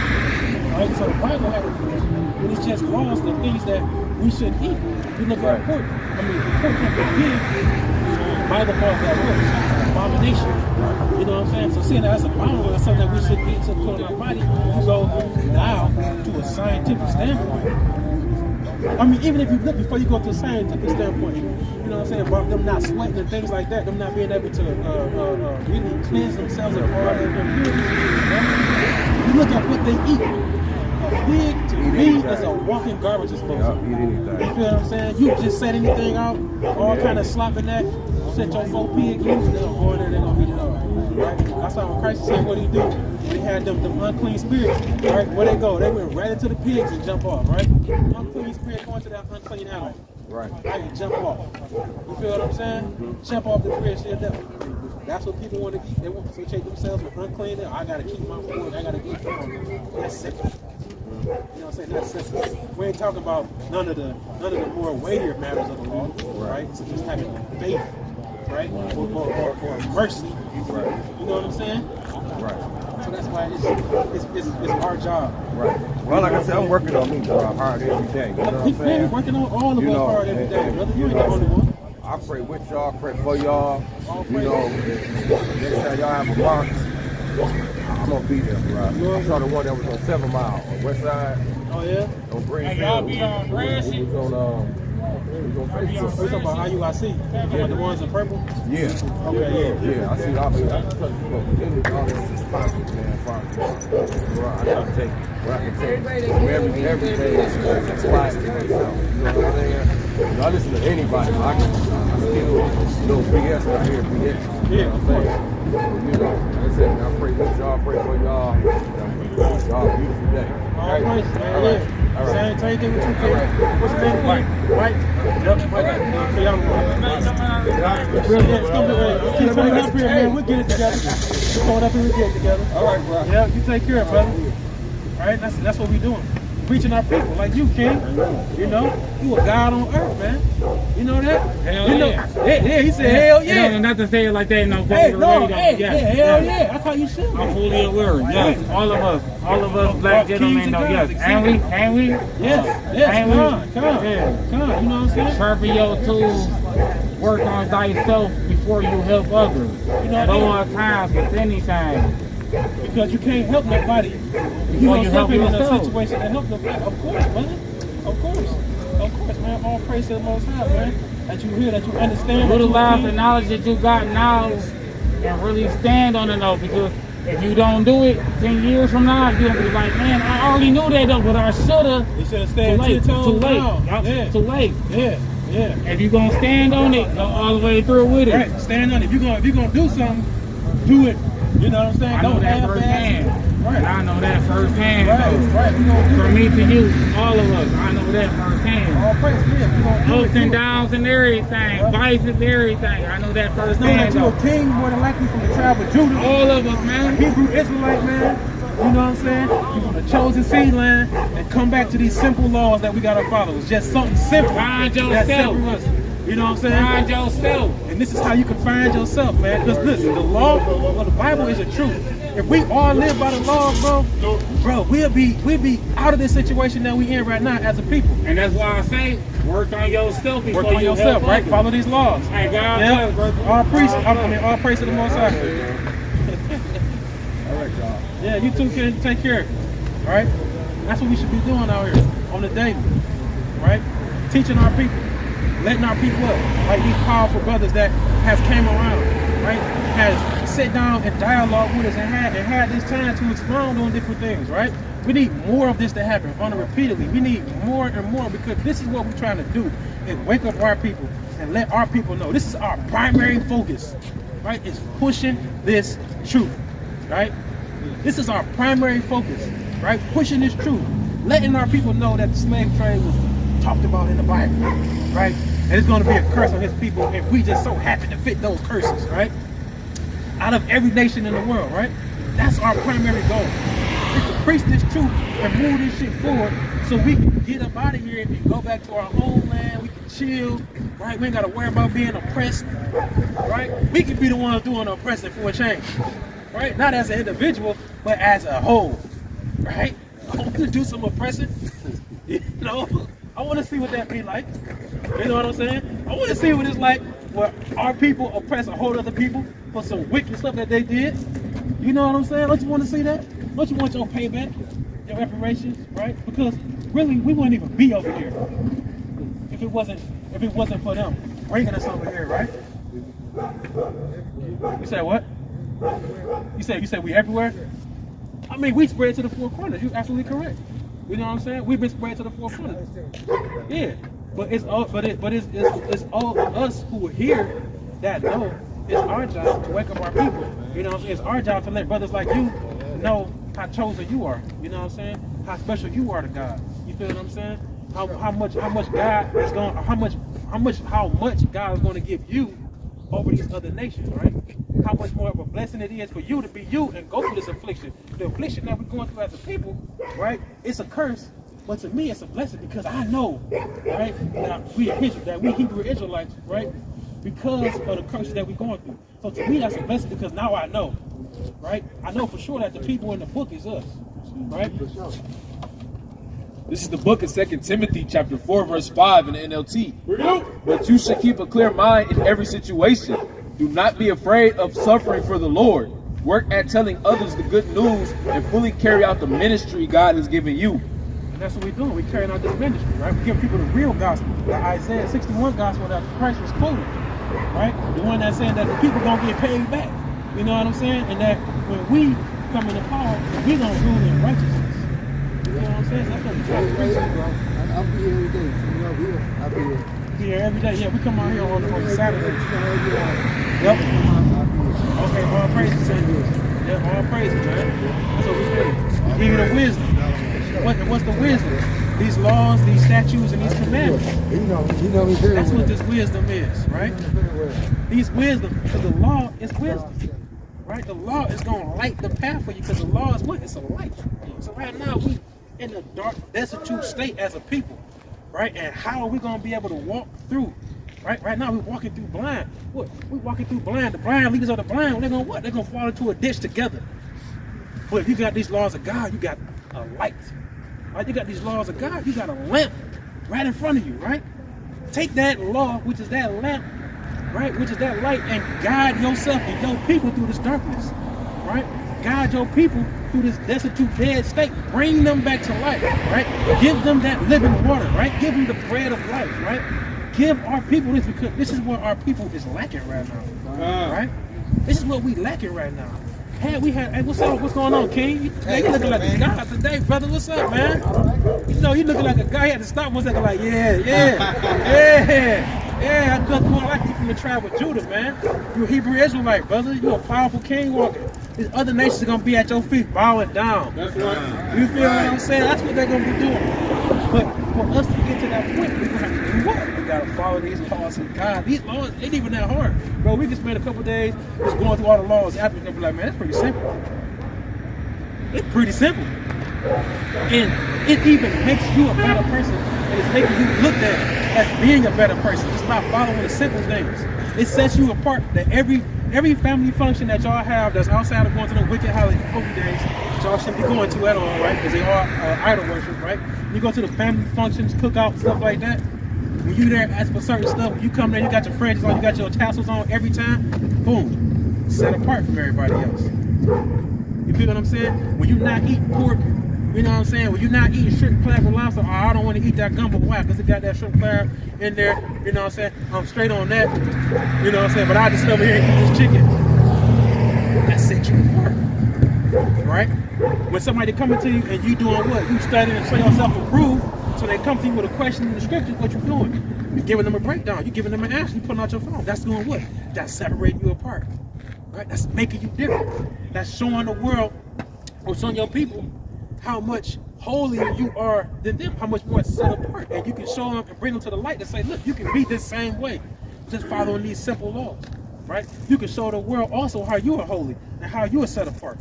Right? So the Bible had it first, but it's just laws, the things that we should eat. You look at pork. I mean, the pork and the pig, the Bible calls that what? Abomination. You know what I'm saying? So seeing that that's abominable, that's something that we should eat to put on our body, you go now to a scientific standpoint. I mean, even if you look before you go to a scientific standpoint, you know what I'm saying, about them not sweating and things like that, them not being able to really cleanse themselves of all their impurities. Right? You look at what they eat. A pig to me is a walking garbage disposal. You feel what I'm saying? You just set anything out, all kind of slopping that, set your 4 pig loose, they'll go in there, they're gonna eat it all. Right? That's how when Christ said, what do you do? When he had them unclean spirits, right? Where they go? They went right into the pigs and jump off, right? Unclean spirit going to that unclean animal. Right. I can jump off. You feel what I'm saying? Jump off the bridge to the devil. That's what people want to eat. They want to associate themselves with unclean. I gotta keep my food. I gotta eat from. That's simple. You know what I'm saying? That's simple. We ain't talking about none of the more weightier matters of the law, right? So just having faith, right? Or mercy. Right. You know what I'm saying? Right. So that's why it's our job. Right. Well, like I said, I'm working on me, bro. I'm hard every day. You know what I'm saying? We're working on all of us hard every day, brother. You ain't the only one. I pray with y'all, pray for y'all. You know, next time y'all have a march, I'm gonna be there, bro. I saw the one that was on 7 Mile on West Side. Oh yeah? On Greenfield. And y'all be on Grassy? It was on Facebook. You talking about IUIC? You talking about the ones in purple? Yeah. Okay, yeah. Yeah, I see all this sponsors, man. Bro, I gotta take what I can take from every day. It's quiet to myself. You know what I'm saying? I listen to anybody. I still know BS when I hear BS. Yeah, of course. You know, that's it. I pray with y'all, pray for y'all. Y'all beautiful day. All right, man. All right. Same thing with you, kid. What's your name? Mike. Yep, Mike. So y'all keep coming up here, man. We'll get it together. We're going up here, we'll get it together. All right, bro. Yeah, you take care, brother. All right, that's what we doing. Reaching our people like you, King. You know, you a God on earth, man. You know that? Hell you know, yeah. Yeah, he said hell yeah. No, not to say it like that, no. Hey, no, hey, yeah, hell yeah. That's how you should. I'm fully aware. Yes, all of us black gentlemen know. Yes, and we. Yes. Come on. You know what I'm saying? Sharpen your tools. Work on thyself before you help others. You know, at all times with anything. Because you can't help nobody. You know, help in a situation to help nobody. Of course, man. Of course, man. All praise to the Most High, man. That you hear, that you understand. Utilize the knowledge that you got now and really stand on it though. Because if you don't do it 10 years from now, you're gonna be like, man, I already knew that though, but I shoulda. You should have stayed 10 toes down. Yeah. Too late. Yeah. If you're gonna stand on it, go all the way through with it. Right. Stand on it. If you're gonna do something, do it. You know what I'm saying? I know that firsthand. Right. I know that firsthand. Right. We gonna do From it. me to you, all of us, I know that firsthand. All praise, yeah. We gonna do Ups and downs and everything, vices, everything. I know that Know firsthand. that you a king, more than likely from the tribe of Judah. All of us, man. Hebrew Israelite, man. You know what I'm saying? You from the chosen seed land and come back to these simple laws that we gotta follow. It's just something simple. Find that yourself. separates us. You know what I'm saying? Find yourself. And this is how you can find yourself, man. Because listen, the law, well, the Bible is the truth. If we all live by the law, bro, we'll be out of this situation that we in right now as a people. And that's why I say, work on yourself before Work on you yourself, help right? others. Follow these laws. Hey, God, Yeah. bless, All praise to the Most High. All right, y'all. Yeah, you too can take care. All right? That's what we should be doing out here on the daily. Right? Teaching our people. Letting our people up. Like these powerful brothers that has came around. Right? Has sit down and dialogue with us and had this time to expound on different things. Right? We need more of this to happen repeatedly. We need more and more because this is what we're trying to do. Is wake up our people and let our people know. This is our primary focus. Right? It's pushing this truth. Right? This is our primary focus, right? Pushing this truth, letting our people know that the slave trade was talked about in the Bible, right? And it's going to be a curse on his people if we just so happen to fit those curses, right? Out of every nation in the world, right? That's our primary goal, is to preach this truth and move this shit forward so we can get up out of here and go back to our homeland. We can chill, right? We ain't got to worry about being oppressed, right? We can be the ones doing the oppressing for a change. Right? Not as an individual, but as a whole. Right? I want to do some oppressing. You know? I want to see what that be like. You know what I'm saying? I want to see what it's like where our people oppress a whole other people for some wicked stuff that they did. You know what I'm saying? Don't you want to see that? Don't you want your payback? Your reparations, right? Because really we wouldn't even be over here if it wasn't for them bringing us over here, right? You said what? You said we everywhere? I mean, we spread to the four corners. You're absolutely correct. You know what I'm saying? We've been spread to the four corners. Yeah, but it's all of us who are here that know it's our job to wake up our people. You know what I'm saying? It's our job to let brothers like you know how chosen you are. You know what I'm saying? How special you are to God. You feel what I'm saying? how much God is going, how much God is going to give you over these other nations, right? How much more of a blessing it is for you to be you and go through this affliction. The affliction that we're going through as a people, right? It's a curse, but to me it's a blessing because I know, right? That we Hebrew Israelites, right? Because of the curses that we're going through. So to me that's a blessing because now I know, right? I know for sure that the people in the book is us, right? This is the book of 2 Timothy chapter 4 verse 5 in the NLT. But you should keep a clear mind in every situation. Do not be afraid of suffering for the Lord. Work at telling others the good news and fully carry out the ministry God has given you. And that's what we're doing. We're carrying out this ministry, right? We're giving people the real gospel, the Isaiah 61 gospel that Christ was quoting, right? The one that's saying that the people going to get paid back. You know what I'm saying? And that when we come into power, we're going to rule in righteousness. You know what I'm saying? That's what we're trying to preach. I'll be here every day. I'll be here. Be here every day. Yeah, we come out here on Saturday. Yep. Okay, all praises, son. Yeah, all praises, man. That's what we do. We give you the wisdom. What's the wisdom? These laws, these statutes, and these commandments. You know me very That's well. what this wisdom is, right? These wisdom, because the law is wisdom. Right? The law is going to light the path for you because the law is what? It's a light. So right now, we in a dark, destitute state as a people, right? And how are we going to be able to walk through? Right now, we're walking through blind. What? We're walking through blind. The blind leaders are the blind. They're going to what? They're going to fall into a ditch together. But if you got these laws of God, you got a light. Right? You got these laws of God, you got a lamp right in front of you, right? Take that law, which is that lamp, right? Which is that light, and guide yourself and your people through this darkness, right? Guide your people through this destitute, dead state. Bring them back to life, right? Give them that living water, right? Give them the bread of life, right? Give our people this because this is what our people is lacking right now, right? This is what we lacking right now. Hey, what's up? What's going on, King? You looking like a guy today, brother. What's up, man? You know, you looking like a guy. He had to stop 1 second, like, yeah. I just more like you from the tribe of Judah, man. You're a Hebrew Israelite, brother. You're a powerful king walking. These other nations are gonna be at your feet, bowing down. That's right. You feel what I'm saying? That's what they're gonna be doing. But for us to get to that point, we're gonna have to do what? We gotta follow these laws of God. These laws ain't even that hard, bro. We can spend a couple days just going through all the laws. After we're gonna be like, man, that's pretty simple. It's pretty simple, and it even makes you a better person. And it's making you looked at as being a better person. It's not following the simple things. It sets you apart. That every family function that y'all have that's outside of going to the wicked holy days, y'all shouldn't be going to at all, right? Because they are idol worship, right? You go to the family functions, cookout, stuff like that. When you there, ask for certain stuff. When you come there, you got your fringes on, you got your tassels on every time. Boom, set apart from everybody else. You feel what I'm saying? When you not eating pork, you know what I'm saying? When you're not eating shrimp, crab, or lobster, oh, I don't want to eat that gumbo. Why? Because it got that shrimp, crab in there. You know what I'm saying? I'm straight on that. You know what I'm saying? But I just sit over here and eat this chicken. That set you apart. Right? When somebody coming to you and you doing what? You studying and show yourself approved. So they come to you with a question in the scriptures, what you doing? You're giving them a breakdown. You're giving them an answer. You're putting out your phone. That's doing what? That's separating you apart. Right? That's making you different. That's showing the world or showing your people how much holier you are than them, how much more set apart. And you can show them and bring them to the light to say, look, you can be this same way, just following these simple laws, right? You can show the world also how you are holy and how you are set apart.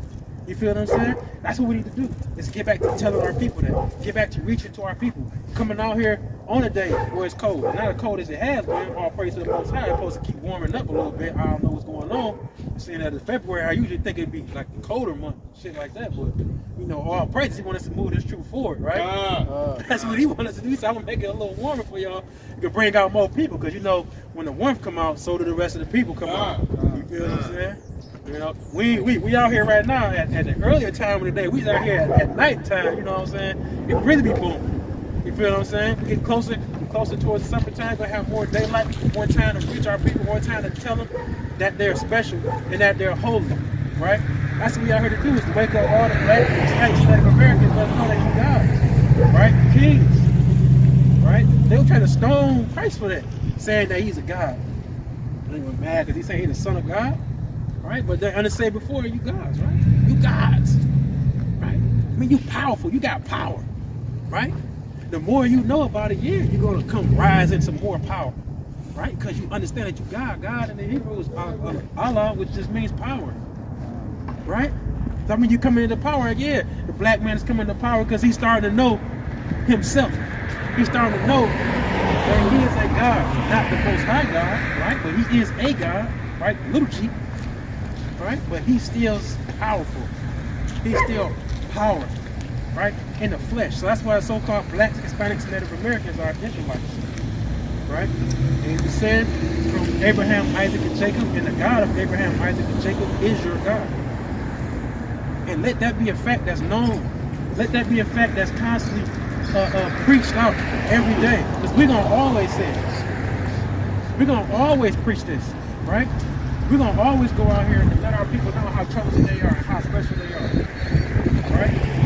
You feel what I'm saying? That's what we need to do, is get back to telling our people that. Get back to reaching to our people. Coming out here on a day where it's cold. Not as cold as it has been. All praise to the Most High. It's supposed to keep warming up a little bit. I don't know what's going on. Seeing that it's February, I usually think it'd be like the colder month, shit like that. But, you know, all praise, he wants us to move this truth forward, right? That's what he wants us to do. So I'm going to make it a little warmer for y'all. You can bring out more people, because, you know, when the warmth come out, so do the rest of the people come out. You feel what I'm saying? You know, we out here right now at the earlier time of the day. We out here at night time, you know what I'm saying? It really be booming. You feel what I'm saying? We get closer towards the summertime, gonna have more daylight, more time to reach our people, more time to tell them that they're special and that they're holy, right? That's what we out here to do, is to wake up all the black and Hispanic Americans, let them know that you guys, right? Kings, right? They were trying to stone Christ for that, saying that he's a God. They were mad because he's saying he's the son of God. Right? But they understand before, you gods, right? You gods, right? I mean, you powerful. You got power, right? the more you know about it, yeah, you're gonna come rise into more power, right? Because you understand that you God in the Hebrew is Allah, which just means power, right? So, I mean, you come into power, yeah, the black man is coming into power because he's starting to know himself. He's starting to know that he is a God, not the most high God, right? But he is a God, right? Little g, right? But he's still powerful. He's still power, right? In the flesh. So that's why so-called blacks, Hispanics, and Native Americans are Israelites, right? And he said from Abraham, Isaac, and Jacob, and the God of Abraham, Isaac, and Jacob is your God. And let that be a fact that's known. Let that be a fact that's constantly preached out every day. Because we're going to always say it. We're going to always preach this, right? We're going to always go out here and let our people know how chosen they are and how special they are, right?